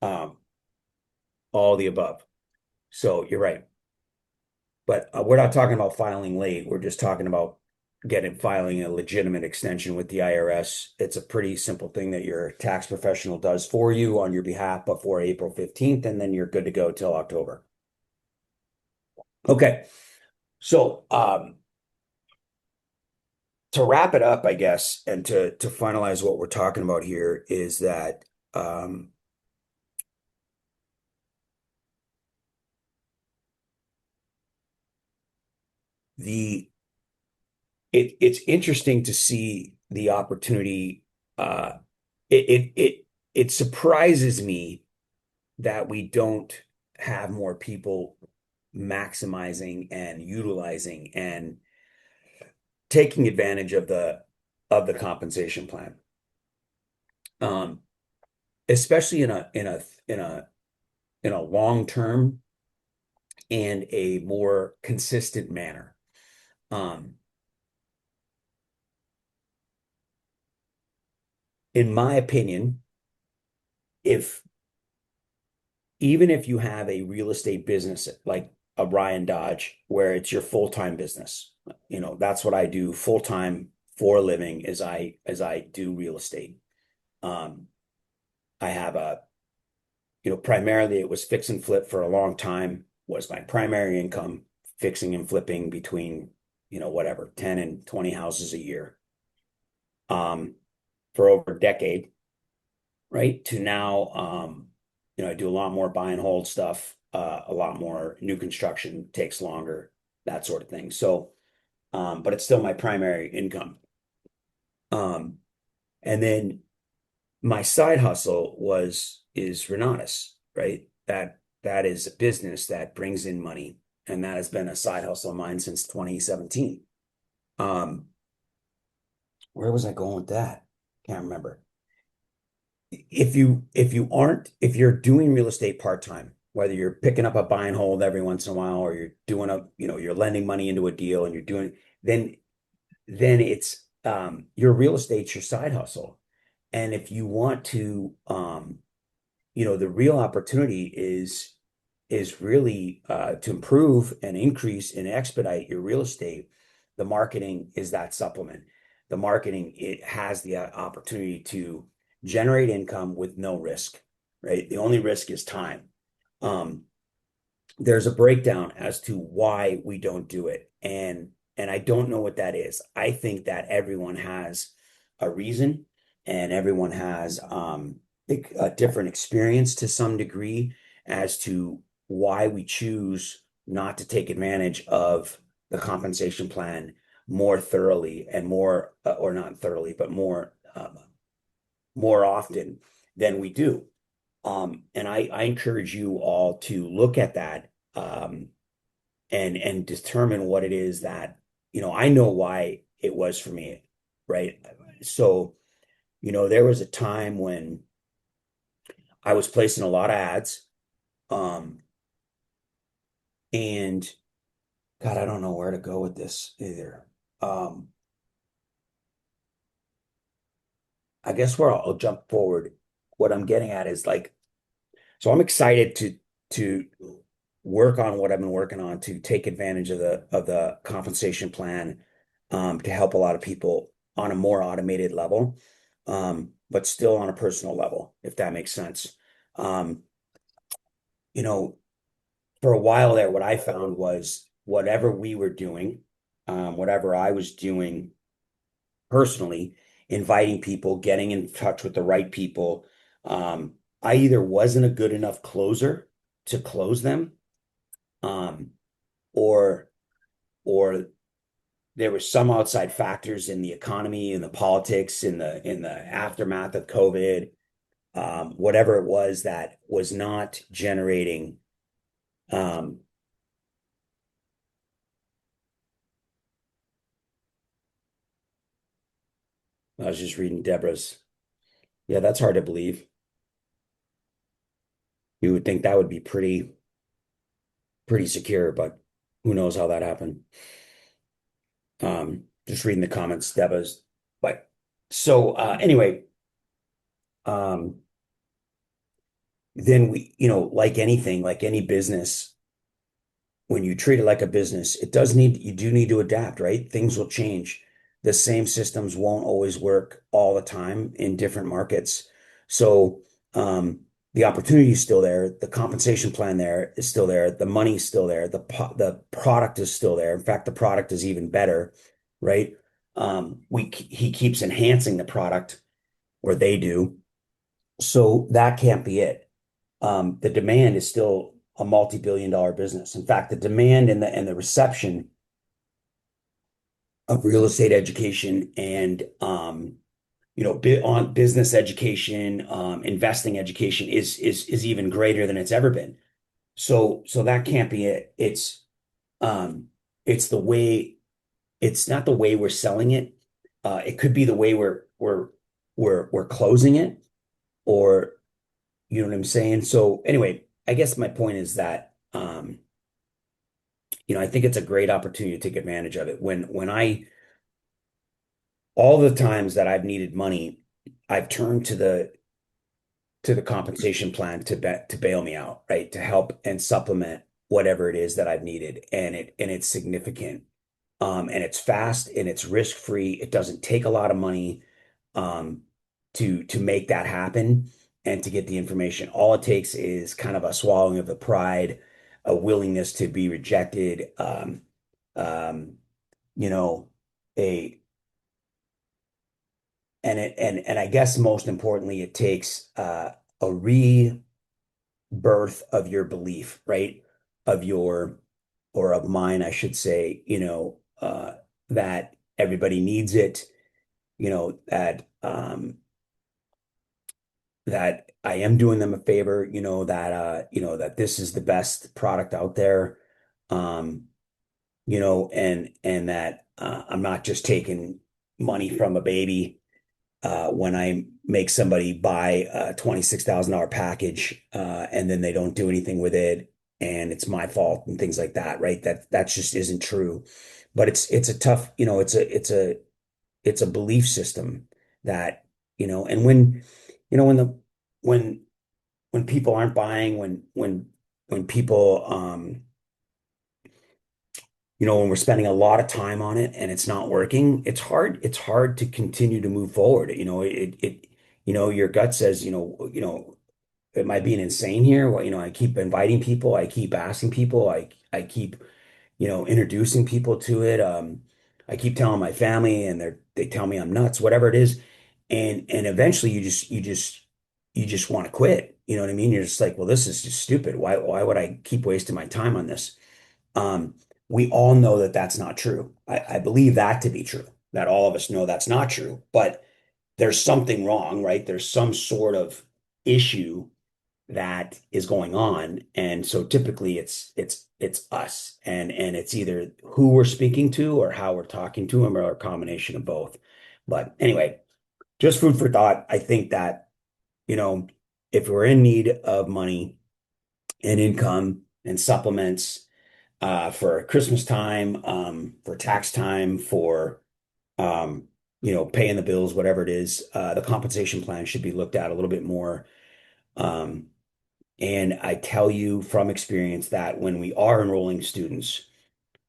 Um, all the above. So you're right. But we're not talking about filing late. We're just talking about filing a legitimate extension with the IRS. It's a pretty simple thing that your tax professional does for you on your behalf before April 15th, and then you're good to go till October. Okay. So to wrap it up, I guess, and to finalize what we're talking about here is that the it's interesting to see the opportunity. It it it it surprises me that we don't have more people maximizing and utilizing and taking advantage of the compensation plan. Um, Especially in a long term and a more consistent manner. Um, in my opinion, if even if you have a real estate business like a Ryan Dodge, where it's your full-time business, that's what I do full-time for a living as I do real estate. Um, I have primarily it was fix and flip for a long time was my primary income, fixing and flipping between, whatever, 10 and 20 houses a year. For over a decade, right? To now, I do a lot more buy and hold stuff, a lot more new construction takes longer, that sort of thing. So, but it's still my primary income. Um, and then my side hustle is Renatus, right? That is a business that brings in money, and that has been a side hustle of mine since 2017. Um, where was I going with that? Can't remember. If you're doing real estate part-time, whether you're picking up a buy and hold every once in a while, or you're doing you're lending money into a deal and then it's your real estate's your side hustle. And if you want to the real opportunity is really to improve and increase and expedite your real estate. The marketing is that supplement. The marketing, it has the opportunity to generate income with no risk, right? The only risk is time. Um, there's a breakdown as to why we don't do it. And I don't know what that is. I think that everyone has a reason and everyone has a different experience to some degree as to why we choose not to take advantage of the compensation plan more thoroughly and more, or not thoroughly, but more often than we do. And I encourage you all to look at that and determine what it is that, I know why it was for me, right? So, there was a time when I was placing a lot of ads. Um, And God, I don't know where to go with this either. I guess where I'll jump forward, what I'm getting at is like, so I'm excited to work on what I've been working on to take advantage of the compensation plan, to help a lot of people on a more automated level, but still on a personal level, if that makes sense. Um, you know, for a while there, what I found was whatever we were doing, whatever I was doing personally, inviting people, getting in touch with the right people. I either wasn't a good enough closer to close them, um, or or there were some outside factors in the economy, in the politics, in the aftermath of COVID, whatever it was that was not generating. Um, I was just reading Deborah's. Yeah, that's hard to believe. You would think that would be pretty secure, but who knows how that happened. Just reading the comments, Deborah's. But so anyway, um, then like anything, like any business, when you treat it like a business, you do need to adapt, right? Things will change. The same systems won't always work all the time in different markets. So the opportunity is still there. The compensation plan there is still there. The money is still there. The product is still there. In fact, the product is even better, right? He keeps enhancing the product, or they do. So that can't be it. The demand is still a multi-billion-dollar business. In fact, the demand and the reception of real estate education and on business education, investing education is even greater than it's ever been. So that can't be it. It's the way. It's not the way we're selling it. It could be the way we're closing it, or you know what I'm saying? So anyway, I guess my point is that I think it's a great opportunity to take advantage of it. When I all the times that I've needed money, I've turned to the compensation plan to bail me out, right? To help and supplement whatever it is that I've needed. And it's significant. And it's fast and it's risk-free. It doesn't take a lot of money um to make that happen and to get the information. All it takes is kind of a swallowing of the pride, a willingness to be rejected, um, you know, a and I guess most importantly, it takes a rebirth of your belief, right? Of your or of mine, I should say, that everybody needs it, that I am doing them a favor, that this is the best product out there. Um, and that I'm not just taking money from a baby when I make somebody buy a $26,000 package and then they don't do anything with it and it's my fault and things like that, right? That just isn't true. But it's a tough, it's a belief system that, and when when people aren't buying, when people when we're spending a lot of time on it and it's not working, it's hard to continue to move forward. Your gut says, am I being insane here? Well, I keep inviting people, I keep asking people, I keep, introducing people to it. I keep telling my family and they tell me I'm nuts, whatever it is. And eventually you just want to quit. You know what I mean? You're just like, well, this is just stupid. Why would I keep wasting my time on this? Um, we all know that that's not true. I believe that to be true, that all of us know that's not true, but there's something wrong, right? There's some sort of issue that is going on. And so typically it's us and it's either who we're speaking to or how we're talking to them or a combination of both. But anyway, just food for thought. I think that, you know, if we're in need of money and income and supplements, for Christmas time, for tax time, for paying the bills, whatever it is. The compensation plan should be looked at a little bit more. Um, and I tell you from experience that when we are enrolling students,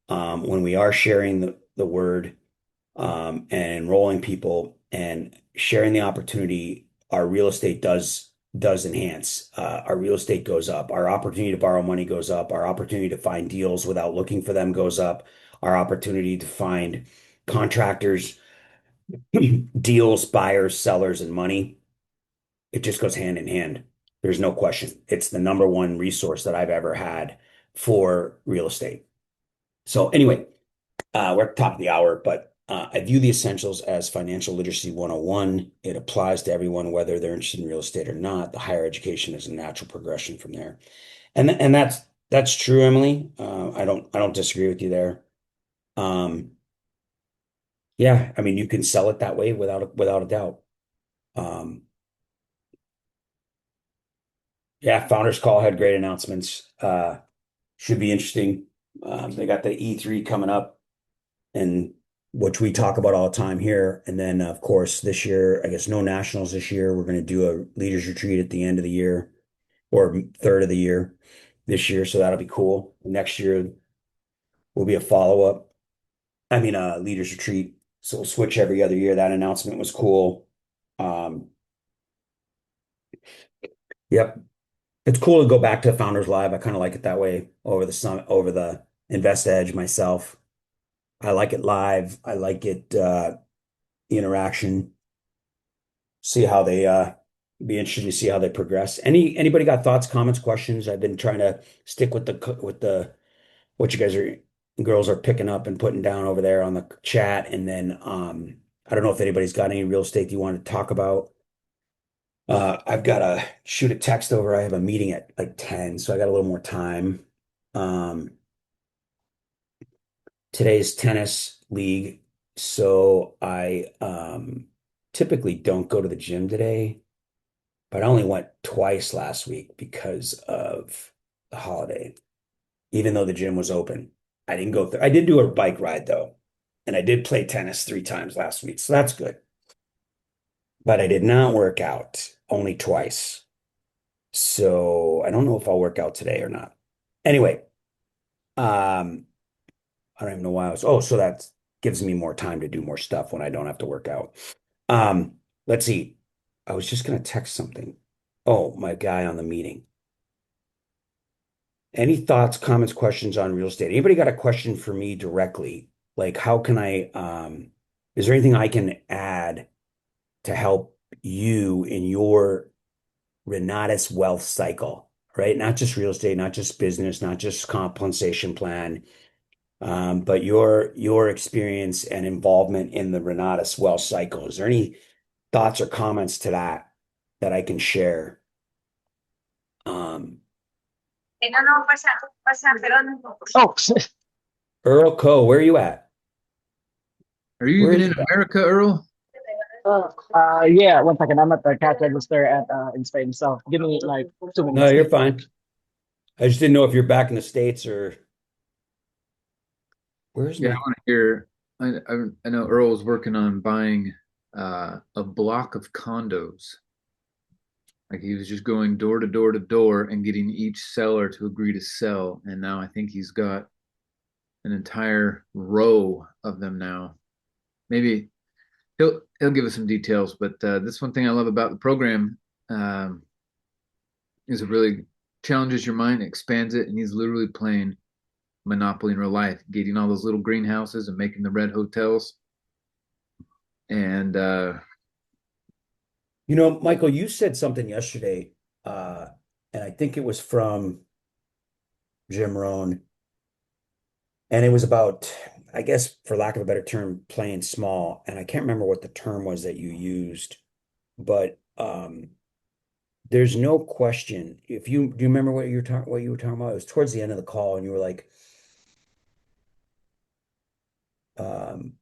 when we are sharing the word, and enrolling people and sharing the opportunity, our real estate does enhance. Our real estate goes up. Our opportunity to borrow money goes up. Our opportunity to find deals without looking for them goes up. Our opportunity to find contractors, deals, buyers, sellers, and money, it just goes hand in hand. There's no question. It's the number one resource that I've ever had for real estate. So anyway, we're at the top of the hour, but I view the essentials as financial literacy 101. It applies to everyone, whether they're interested in real estate or not. The higher education is a natural progression from there. And that's true, Emily. I don't disagree with you there. Um, yeah, I mean, you can sell it that way without a doubt. Um, yeah, Founders Call had great announcements. Should be interesting. They got the E3 coming up, and which we talk about all the time here. And then, of course, this year, I guess no nationals this year. We're going to do a leaders retreat at the end of the year or third of the year this year. So that'll be cool. Next year will be a follow-up. I mean, a leaders retreat. So we'll switch every other year. That announcement was cool. Um, yep. It's cool to go back to Founders Live. I kind of like it that way over the summit, over the Invest Edge myself. I like it live. I like it, interaction. See how they be interested to see how they progress. Anybody got thoughts, comments, questions? I've been trying to stick with the what you guys are girls are picking up and putting down over there on the chat. And then I don't know if anybody's got any real estate you want to talk about. I've got to shoot a text over. I have a meeting at like 10, so I got a little more time. Um, today's tennis league, so I typically don't go to the gym today. But I only went twice last week because of the holiday, even though the gym was open. I didn't go through. I did do a bike ride though, and I did play tennis 3 times last week, so that's good. But I did not work out, only twice. So I don't know if I'll work out today or not. Anyway, I don't even know why I was. Oh, so that gives me more time to do more stuff when I don't have to work out. Let's see. I was just gonna text something. Oh, my guy on the meeting. Any thoughts, comments, questions on real estate? Anybody got a question for me directly? Like, how can is there anything I can add to help you in your Renatus wealth cycle, right? Not just real estate, not just business, not just compensation plan, but your experience and involvement in the Renatus wealth cycle. Is there any thoughts or comments to that I can share? Oh, Earl Co, where are you at? Are you Where even are in you at? America, Earl? yeah. 1 second. I'm at the cash register at in Spain. So give me like 2 minutes. No, you're fine. I just didn't know if you're back in the States or where's Yeah, I my want to hear. I know Earl's working on buying a block of condos. Like he was just going door to door to door and getting each seller to agree to sell. And now I think he's got an entire row of them now. Maybe he'll give us some details, but this one thing I love about the program is it really challenges your mind, expands it, and he's literally playing Monopoly in real life, getting all those little greenhouses and making the red hotels. And Michael, you said something yesterday, and I think it was from Jim Rohn, and it was about, I guess, for lack of a better term, playing small. And I can't remember what the term was that you used, but there's no question. If you do you remember what you were talking about? It was towards the end of the call, and you were like, um,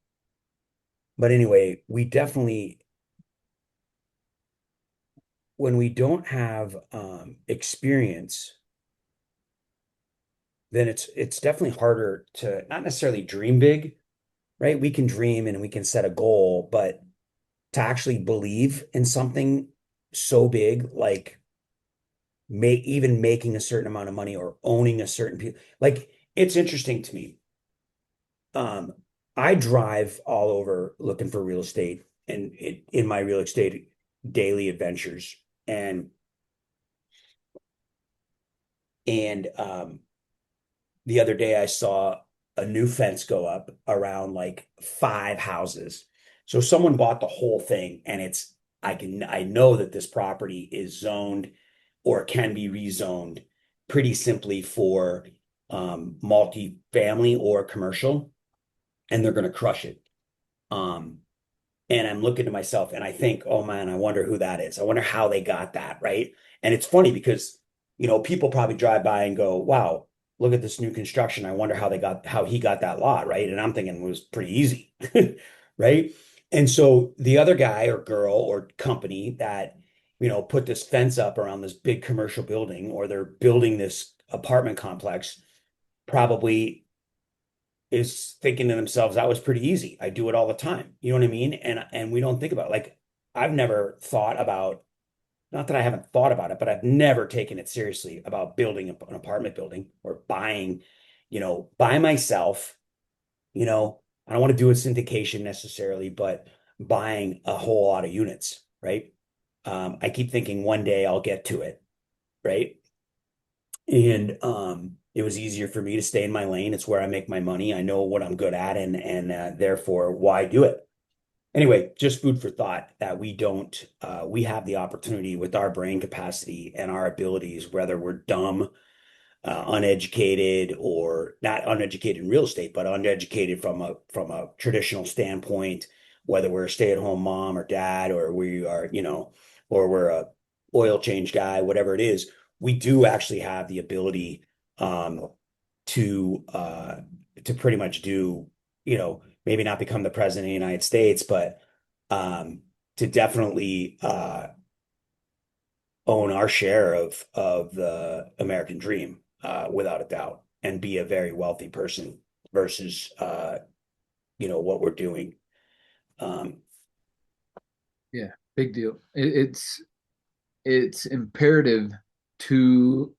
but anyway, we definitely when we don't have experience then it's definitely harder to not necessarily dream big, right? We can dream and we can set a goal, but to actually believe in something so big, like even making a certain amount of money or owning a certain people, like it's interesting to me. I drive all over looking for real estate and in my real estate daily adventures. And the other day I saw a new fence go up around like 5 houses. So someone bought the whole thing and I know that this property is zoned or can be rezoned pretty simply for multi-family or commercial, and they're going to crush it. Um, and I'm looking to myself and I think, oh man, I wonder who that is. I wonder how they got that, right? And it's funny because, people probably drive by and go, wow, look at this new construction. I wonder how he got that lot, right? And I'm thinking it was pretty easy, right? And so the other guy or girl or company that, put this fence up around this big commercial building, or they're building this apartment complex, probably is thinking to themselves, that was pretty easy. I do it all the time. You know what I mean? And we don't think about it. Like I've never thought about, not that I haven't thought about it, but I've never taken it seriously about building an apartment building or buying, by myself. I don't want to do a syndication necessarily, but buying a whole lot of units, right? I keep thinking one day I'll get to it, right? And it was easier for me to stay in my lane. It's where I make my money. I know what I'm good at, and therefore, why do it? Anyway, just food for thought that we have the opportunity with our brain capacity and our abilities, whether we're dumb, uneducated, or not uneducated in real estate, but uneducated from a traditional standpoint, whether we're a stay-at-home mom or dad, or we are, or we're a oil change guy, whatever it is, we do actually have the ability to pretty much do, maybe not become the president of the United States, but to definitely own our share of the American dream, without a doubt, and be a very wealthy person versus what we're doing. Yeah, big deal. It's imperative to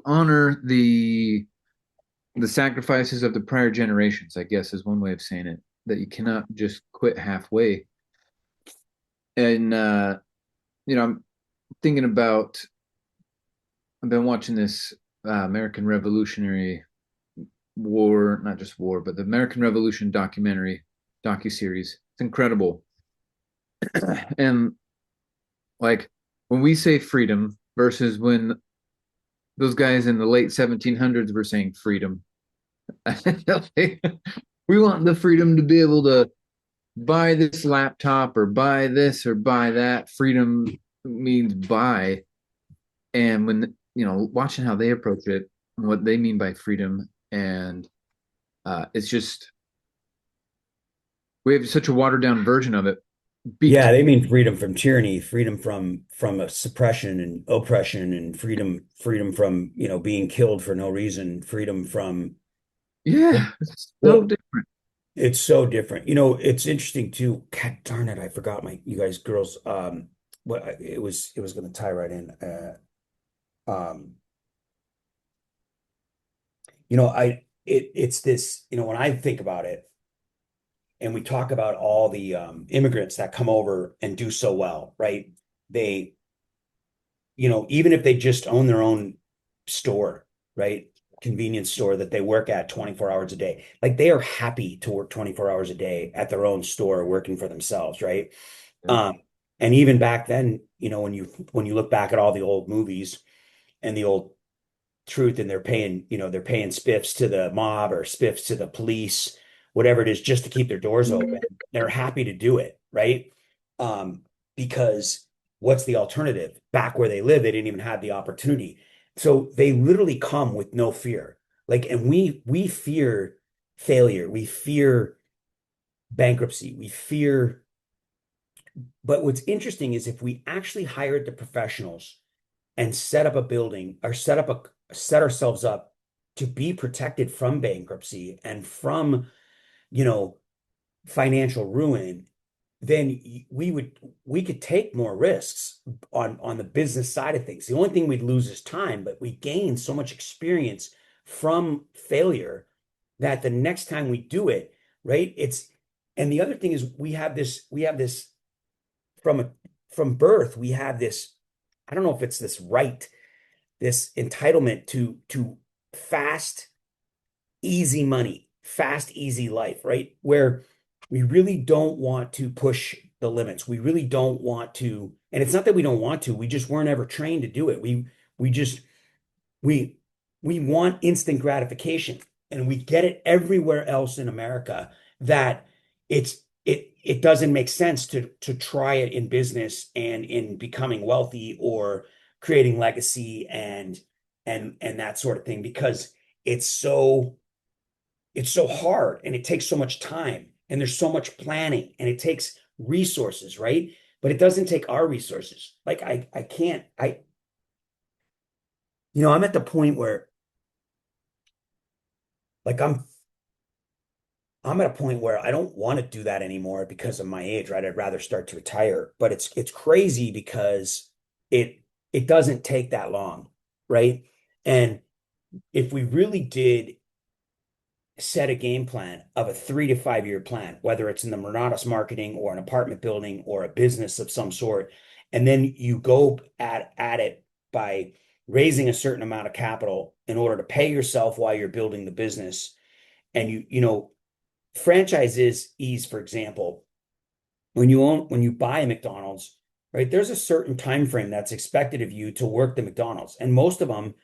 honor the sacrifices of the prior generations, I guess, is one way of saying it, that you cannot just quit halfway. And I'm thinking about, I've been watching this American Revolutionary War, not just war, but the American Revolution docuseries. It's incredible. And like when we say freedom versus when those guys in the late 1700s were saying freedom, we want the freedom to be able to buy this laptop or buy this or buy that. Freedom means buy. And when, watching how they approach it and what they mean by freedom, and it's just, we have such a watered down version of it. Yeah, they mean freedom from tyranny, freedom from a suppression and oppression, and freedom from, being killed for no reason, freedom from. Yeah, it's so different. It's so different. It's interesting too. God darn it, I forgot you guys girls. What it was going to tie right in. Um, it's this. When I think about it, and we talk about all the immigrants that come over and do so well, right? They, even if they just own their own store, right? Convenience store that they work at 24 hours a day. Like they are happy to work 24 hours a day at their own store working for themselves, right? Yeah. And even back then, when you look back at all the old movies and the old truth, and they're paying spiffs to the mob or spiffs to the police, whatever it is, just to keep their doors open. They're happy to do it, right? Because what's the alternative? Back where they live, they didn't even have the opportunity. So they literally come with no fear. Like, and we fear failure, we fear bankruptcy, we fear. But what's interesting is if we actually hired the professionals and set up a building or set ourselves up to be protected from bankruptcy and from, you know, financial ruin, then we could take more risks on the business side of things. The only thing we'd lose is time, but we gain so much experience from failure that the next time we do it, right? And the other thing is we have this from birth, we have this, I don't know if it's this right, this entitlement to fast, easy money, fast, easy life, right? Where we really don't want to push the limits. We really don't want to, and it's not that we don't want to, we just weren't ever trained to do it. We just we we want instant gratification, and we get it everywhere else in America, that it doesn't make sense to try it in business and in becoming wealthy or creating legacy and that sort of thing, because it's so hard and it takes so much time and there's so much planning and it takes resources, right? But it doesn't take our resources. Like I can't, I'm at the point where like I'm at a point where I don't want to do that anymore because of my age, right? I'd rather start to retire. But it's crazy because it doesn't take that long, right? And if we really did set a game plan of a 3 to 5 year plan, whether it's in the Renatus marketing or an apartment building or a business of some sort, and then you go at it by raising a certain amount of capital in order to pay yourself while you're building the business. And franchisees, for example, when you buy a McDonald's, right, there's a certain time frame that's expected of you to work the McDonald's. And most of them,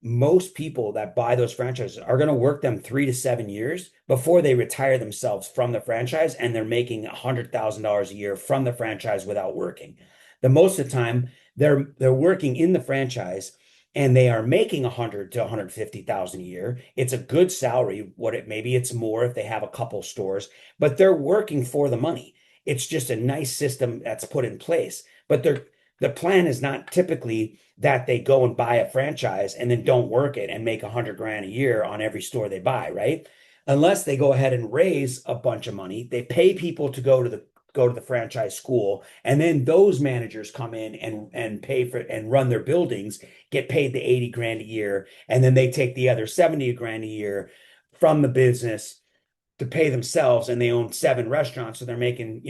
most people that buy those franchises are going to work them 3 to 7 years before they retire themselves from the franchise, and they're making $100,000 a year from the franchise without working. The most of the time they're working in the franchise and they are making 100 to 150,000 a year. It's a good salary. Maybe it's more if they have a couple stores, but they're working for the money. It's just a nice system that's put in place. But the plan is not typically that they go and buy a franchise and then don't work it and make 100 grand a year on every store they buy, right? Unless they go ahead and raise a bunch of money, they pay people to go to the franchise school, and then those managers come in and pay for and run their buildings, get paid the 80 grand a year, and then they take the other 70 grand a year from the business to pay themselves, and they own 7 restaurants, so they're making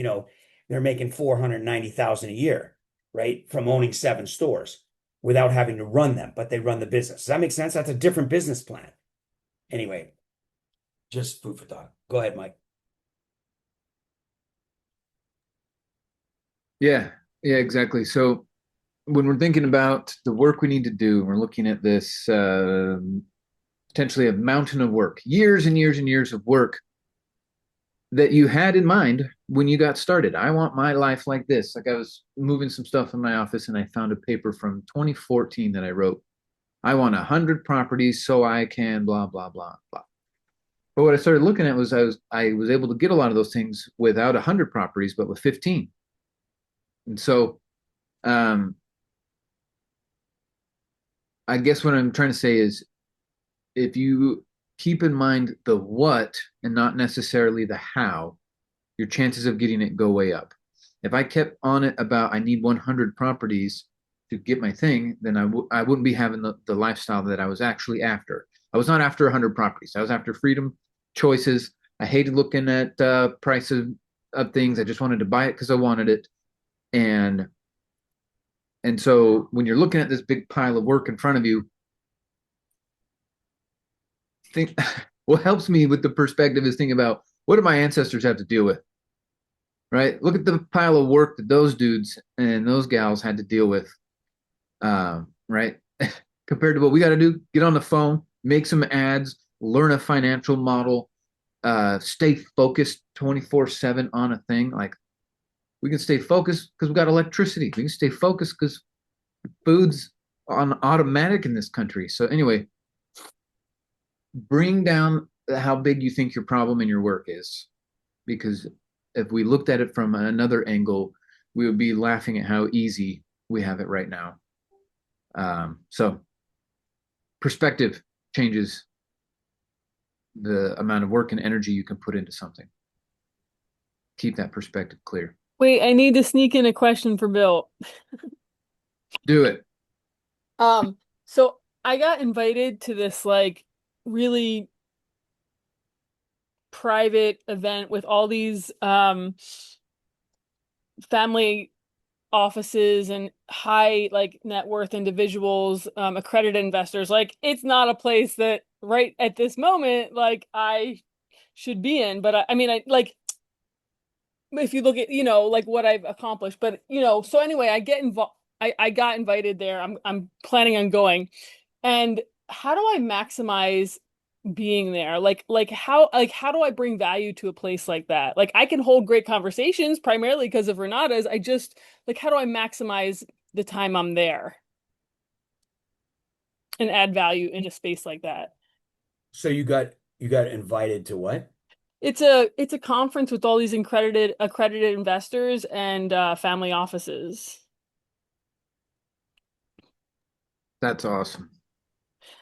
490,000 a year, right, from owning 7 stores without having to run them, but they run the business. Does that make sense? That's a different business plan. Anyway, just food for thought. Go ahead, Mike. Yeah, exactly. So when we're thinking about the work we need to do, we're looking at this potentially a mountain of work, years and years and years of work that you had in mind when you got started. I want my life like this. Like, I was moving some stuff in my office and I found a paper from 2014 that I wrote. I want 100 properties so I can blah, blah, blah, blah. But what I started looking at was I was able to get a lot of those things without 100 properties, but with 15. And so I guess what I'm trying to say is, if you keep in mind the what and not necessarily the how, your chances of getting it go way up. If I kept on it about I need 100 properties to get my thing, then I wouldn't be having the lifestyle that I was actually after. I was not after 100 properties. I was after freedom, choices. I hated looking at prices of things. I just wanted to buy it because I wanted it. And so when you're looking at this big pile of work in front of you, think what helps me with the perspective is thinking about, what did my ancestors have to deal with? Right? Look at the pile of work that those dudes and those gals had to deal with. Right? Compared to what we got to do, get on the phone, make some ads, learn a financial model, stay focused 24/7 on a thing. Like, we can stay focused because we got electricity. We can stay focused because food's on automatic in this country. So anyway, bring down how big you think your problem in your work is, because if we looked at it from another angle, we would be laughing at how easy we have it right now. So perspective, changes the amount of work and energy you can put into something. Keep that perspective clear. Wait, I need to sneak in a question for Bill. Do it. So I got invited to this like really private event with all these family offices and high like net worth individuals, accredited investors. Like it's not a place that right at this moment like I should be in, but I mean I like if you look at, like what I've accomplished, but so anyway, I got invited there. I'm planning on going. And how do I maximize being there? Like how do I bring value to a place like that? Like I can hold great conversations primarily because of Renatas. I just like how do I maximize the time I'm there and add value in a space like that? So you got invited to what? It's a conference with all these accredited investors and family offices. That's awesome.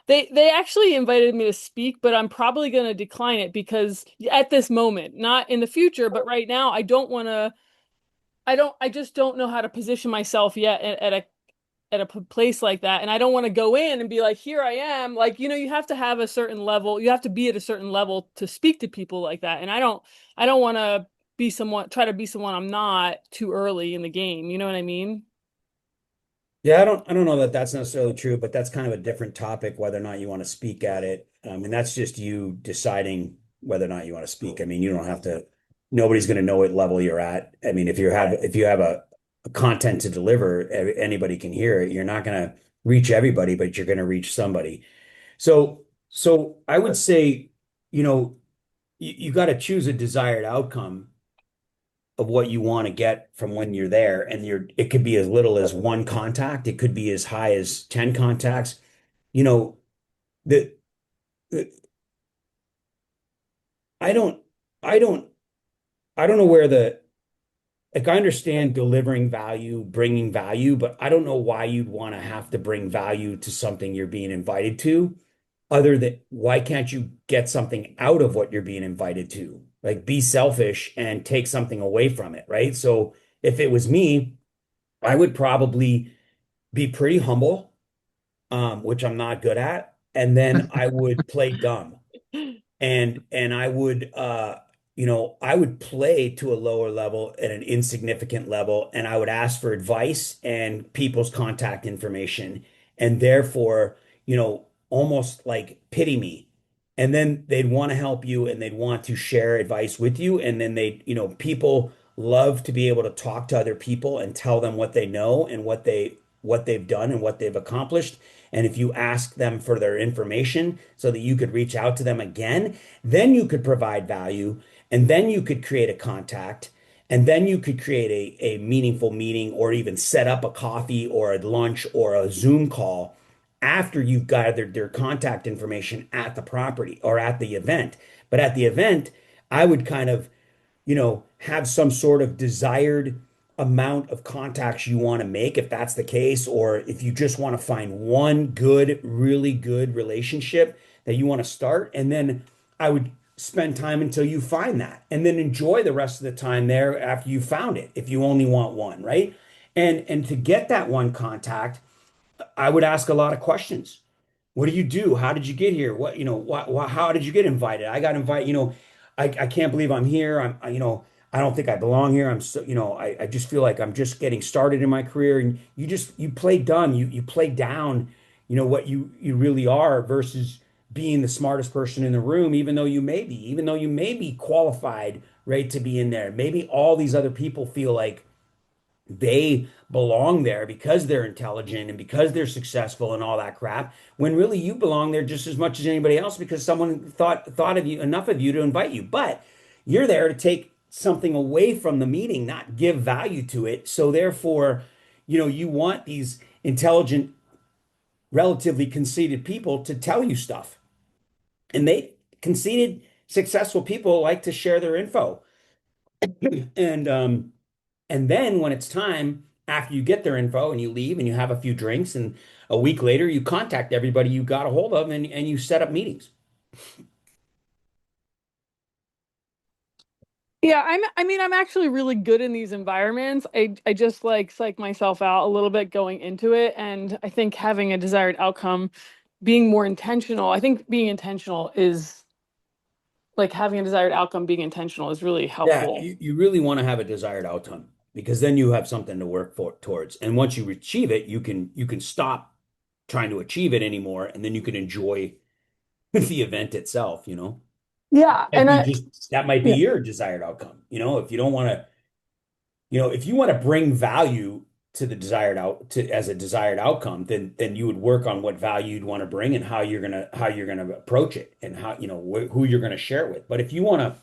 They actually invited me to speak, but I'm probably going to decline it because at this moment, not in the future, but right now, I just don't know how to position myself yet at a place like that, and I don't want to go in and be like, here I am. Like, you have to have a certain level, you have to be at a certain level to speak to people like that, and I don't want to try to be someone I'm not too early in the game. You know what I mean? Yeah, I don't know that that's necessarily true, but that's kind of a different topic, whether or not you want to speak at it. And that's just you deciding whether or not you want to speak. I mean, you don't have to, nobody's going to know what level you're at. I mean, if you have a content to deliver, anybody can hear it. You're not going to reach everybody, but you're going to reach somebody. So I would say, you know, you got to choose a desired outcome of what you want to get from when you're there. And it could be as little as one contact, it could be as high as 10 contacts. You know, the, the I don't, I don't, I don't know where like I understand delivering value, bringing value, but I don't know why you'd want to have to bring value to something you're being invited to, other than why can't you get something out of what you're being invited to? Like be selfish and take something away from it, right? So if it was me, I would probably be pretty humble, which I'm not good at, and then I would play dumb. And I would I would play to a lower level at an insignificant level, and I would ask for advice and people's contact information, and therefore, almost like pity me. And then they'd want to help you and they'd want to share advice with you. And then people love to be able to talk to other people and tell them what they know and what they've done and what they've accomplished. And if you ask them for their information so that you could reach out to them again, then you could provide value, and then you could create a contact, and then you could create a meaningful meeting, or even set up a coffee or a lunch or a Zoom call after you've gathered their contact information at the property or at the event. But at the event, I would kind of have some sort of desired amount of contacts you want to make, if that's the case, or if you just want to find one good, really good relationship that you want to start. And then I would spend time until you find that, and then enjoy the rest of the time there after you found it, if you only want one, right? And to get that one contact, I would ask a lot of questions. What do you do? How did you get here? How did you get invited? I got invited, I can't believe I'm here. I don't think I belong here. I'm so, I just feel like I'm just getting started in my career. And you play dumb. You play down, what you really are, versus being the smartest person in the room, even though you may be qualified, right, to be in there. Maybe all these other people feel like they belong there because they're intelligent and because they're successful and all that crap, when really you belong there just as much as anybody else, because someone thought of you enough of you to invite you. But you're there to take something away from the meeting, not give value to it. So therefore, you want these intelligent, relatively conceited people to tell you stuff. And conceited, successful people like to share their info. And then when it's time, after you get their info and you leave and you have a few drinks, and a week later you contact everybody you got a hold of, and you set up meetings. Yeah, I'm actually really good in these environments. I just like psych myself out a little bit going into it, and I think having a desired outcome, being more intentional. I think being intentional is like having a desired outcome, being intentional is really Yeah, helpful. you really want to have a desired outcome, because then you have something to work for towards. And once you achieve it, you can stop trying to achieve it anymore, and then you can enjoy the event itself, you know. Yeah, and I That might be yeah. your desired outcome. You know, if you don't want to, if you want to bring value to the desired out to as a desired outcome, then you would work on what value you'd want to bring, and how you're gonna approach it, and how, who you're gonna share it with. But if you want to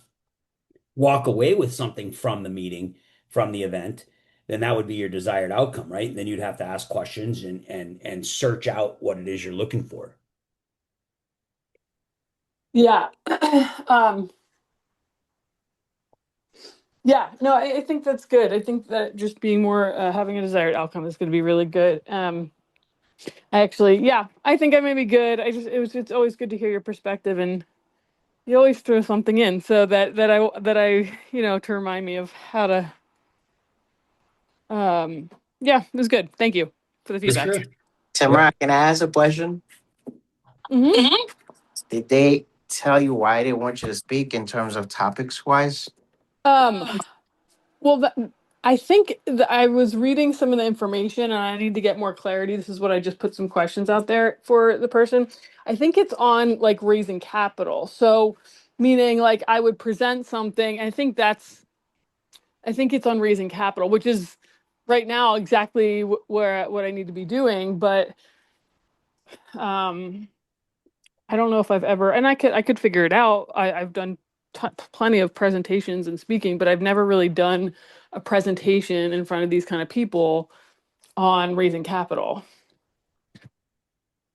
walk away with something from the meeting, from the event, then that would be your desired outcome, right? Then you'd have to ask questions, and search out what it is you're looking for. Yeah. um Yeah, no, I think that's good. I think that just being more having a desired outcome is going to be really good. I actually, yeah, I think I may be good. It's always good to hear your perspective, and you always throw something in so that I to remind me of how to. Yeah, it was good. Thank you for the For feedback. sure. Tamara, can I ask a question? Hmm. Did they tell you why they want you to speak in terms of topics wise? Um, Well, I think that I was reading some of the information and I need to get more clarity. This is what I just put some questions out there for the person. I think it's on like raising capital. So, meaning like I would present something. I think it's on raising capital, which is right now exactly where what I need to be doing. But um, I don't know if I've ever, and I could figure it out. I've done plenty of presentations and speaking, but I've never really done a presentation in front of these kind of people on raising capital.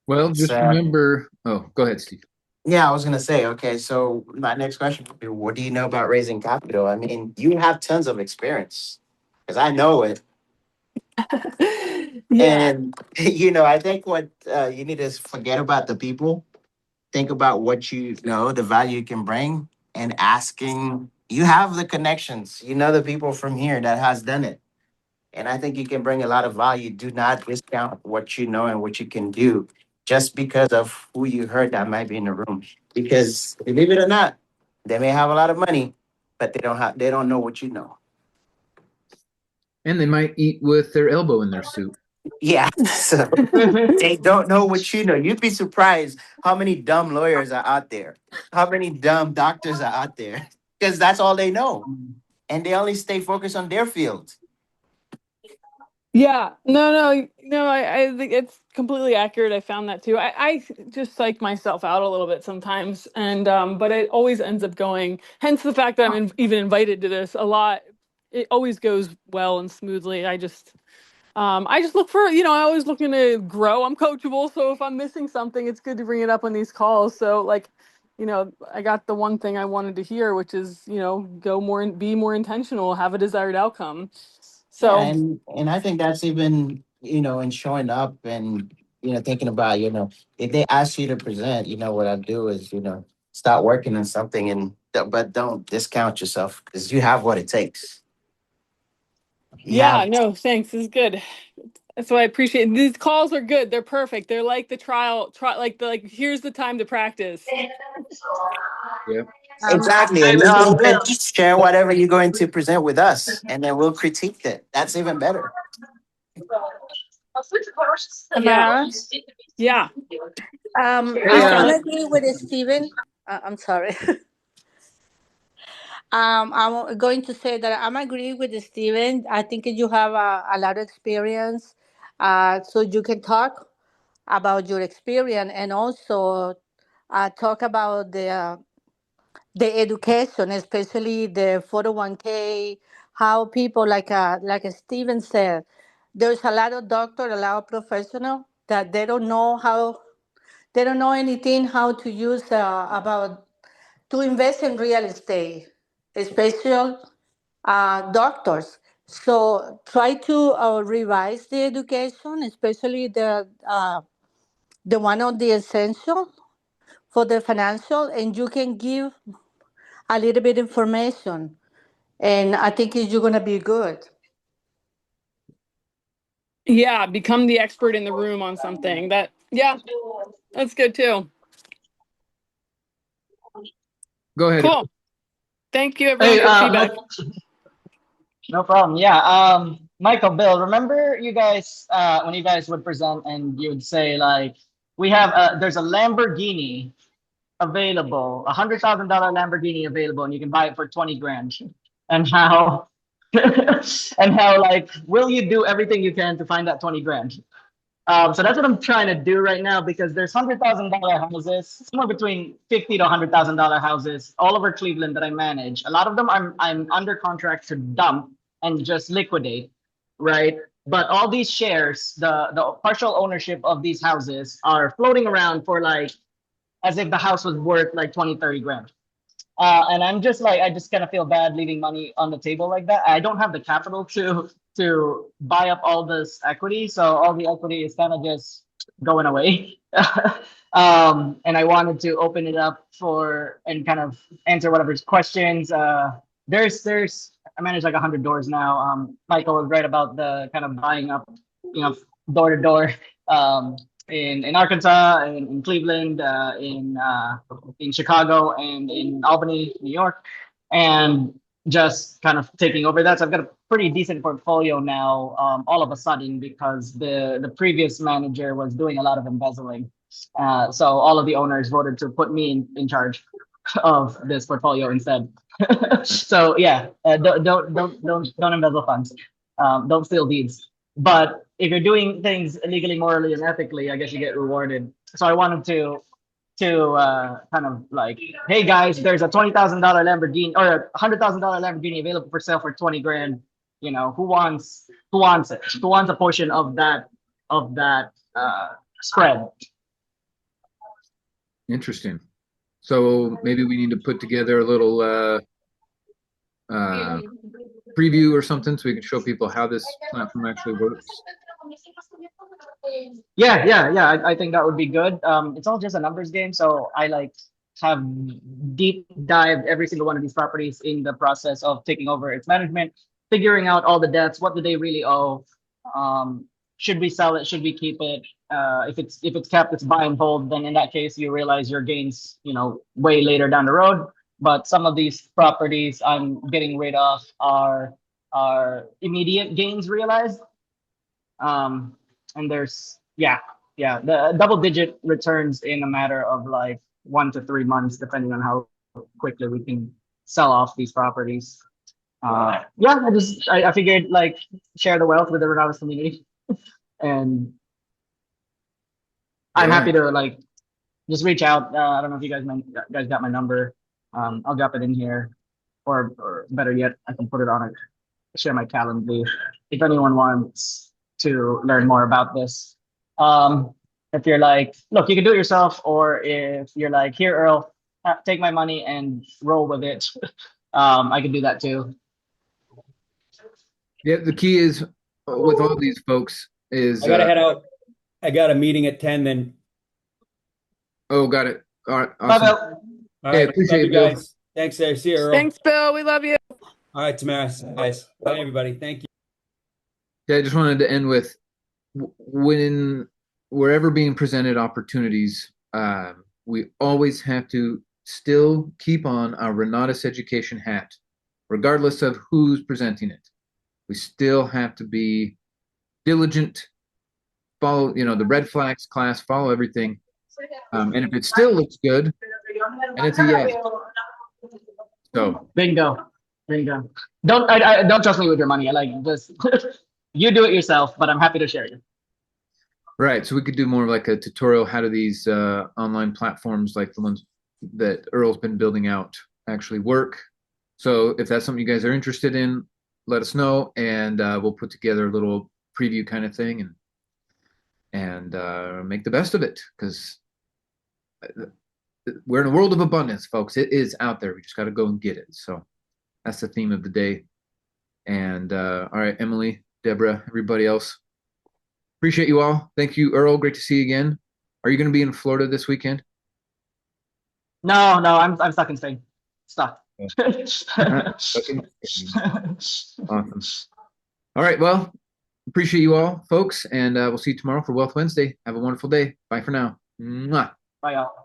Well, It's, just remember. Oh, go ahead, Steve. yeah, I was gonna say, okay, so my next question would be, what do you know about raising capital? I mean, you have tons of experience, because I know it. Yeah. And I think what you need to forget about the people, think about what you know, the value you can bring, and asking. You have the connections, the people from here that has done it. And I think you can bring a lot of value. Do not discount what you know and what you can do just because of who you heard that might be in the room. Because believe it or not, they may have a lot of money, but they don't know what you know. And they might eat with their elbow in their soup. Yeah. So they don't know what you know. You'd be surprised how many dumb lawyers are out there, how many dumb doctors are out there, because that's all they know. And they only stay focused on their field. Yeah, no, I think it's completely accurate. I found that too. I just psych myself out a little bit sometimes, and but it always ends up going. Hence the fact that even invited to this a lot. It always goes well and smoothly. I just look for, I always looking to grow. I'm coachable, so if I'm missing something, it's good to bring it up on these calls. So like, I got the one thing I wanted to hear, which is, go more and be more intentional, have a desired outcome. Yeah, So. and I think that's even, in showing up and, thinking about, if they ask you to present, what I do is, start working on something, but don't discount yourself, because you have what it takes. You Yeah, have. no, thanks. This is good. That's why I appreciate it. These calls are good. They're perfect. They're like the like here's the time to practice. Yeah. Exactly. I'm And you can then share whatever you're going to present with us, and then we'll critique it. That's even better. Tamara. Yeah. Hey, I'm Scarlett. agree with Steven. I'm sorry. I'm going to say that I'm agree with Steven. I think you have a lot of experience, so you can talk about your experience and also talk about the education, especially the 401k, how people like Steven said, there's a lot of doctor, a lot of professional that they don't know anything how to use about to invest in real estate, especially doctors. So try to revise the education, especially the one on the essential for the financial, and you can give a little bit information, and I think you're gonna be good. Yeah, become the expert in the room on something. That's good too. Go ahead. Cool. Thank you everyone Hey, for the feedback. no problem. Yeah. Michael, Bill, remember you guys when you guys would present and you would say like, we have there's a Lamborghini available, $100,000 Lamborghini available, and you can buy it for 20 grand. And how, and how like, will you do everything you can to find that 20 grand? So that's what I'm trying to do right now because there's $100,000 houses, somewhere between $50 to $100,000 houses all over Cleveland that I manage. A lot of them I'm under contract to dump and just liquidate, right? But all these shares, the partial ownership of these houses are floating around for like as if the house was worth like 20, 30 grand. And I'm just like, I just kind of feel bad leaving money on the table like that. I don't have the capital to buy up all this equity, so all the equity is kind of just going away. And I wanted to open it up for and kind of answer whatever questions. There's I manage like 100 doors now. Michael was right about the kind of buying up, door to door. In Arkansas, in Cleveland, in Chicago, and in Albany, New York, and just kind of taking over that. So I've got a pretty decent portfolio now, all of a sudden, because the previous manager was doing a lot of embezzling. So all of the owners voted to put me in charge of this portfolio instead. So yeah, don't embezzle funds. Don't steal deeds. But if you're doing things legally, morally, and ethically, I guess you get rewarded. So I wanted to kind of like, hey guys, there's a $20,000 Lamborghini or $100,000 Lamborghini available for sale for 20 grand. Who wants it? Who wants a portion of that spread? Interesting. So maybe we need to put together a little preview or something so we can show people how this platform actually works. Yeah. I think that would be good. It's all just a numbers game, so I like have deep dived every single one of these properties in the process of taking over its management, figuring out all the debts, what do they really owe, should we sell it, should we keep it, if it's kept, it's buy and hold, then in that case you realize your gains way later down the road. But some of these properties I'm getting rid of are immediate gains realized. And there's the double digit returns in a matter of like 1 to 3 months, depending on how quickly we can sell off these properties. I figured like share the wealth with the Renatus community, and I'm happy to like just reach out. I don't know if you guys got my number. I'll drop it in here, or better yet, I can put it on it. Share my calendar if anyone wants to learn more about this. If you're like, look, you can do it yourself, or if you're like, here, Earl, take my money and roll with it, I can do that too. Yeah, the key is with all these folks is I gotta head out. I got a meeting at 10 then. Oh, got it. All right, Bye, awesome. Bill. All Hey, right, appreciate love it, you Bill. guys. Thanks, there. See you, Earl. Thanks, Bill. We love you. All right, Tamaris. Guys. Bye, everybody. Thank you. Yeah, I just wanted to end with when wherever being presented opportunities, we always have to still keep on our Renatus education hat, regardless of who's presenting it. We still have to be diligent, follow, the red flags class, follow everything. And if it still looks good, and it's a yes. So Bingo. Don't trust me with your money. I like just you do it yourself, but I'm happy to share you. right. So we could do more of like a tutorial. How do these online platforms like the ones that Earl's been building out actually work? So if that's something you guys are interested in, let us know, and we'll put together a little preview kind of thing and make the best of it, because we're in a world of abundance, folks. It is out there. We just got to go and get it. So that's the theme of the day. And all right, Emily, Deborah, everybody else. Appreciate you all. Thank you, Earl. Great to see you again. Are you going to be in Florida this weekend? No, I'm stuck in Spain. Stuck. Awesome. All right. Well, appreciate you all, folks, and we'll see you tomorrow for Wealth Wednesday. Have a wonderful day. Bye for now. Mwah. Bye, y'all.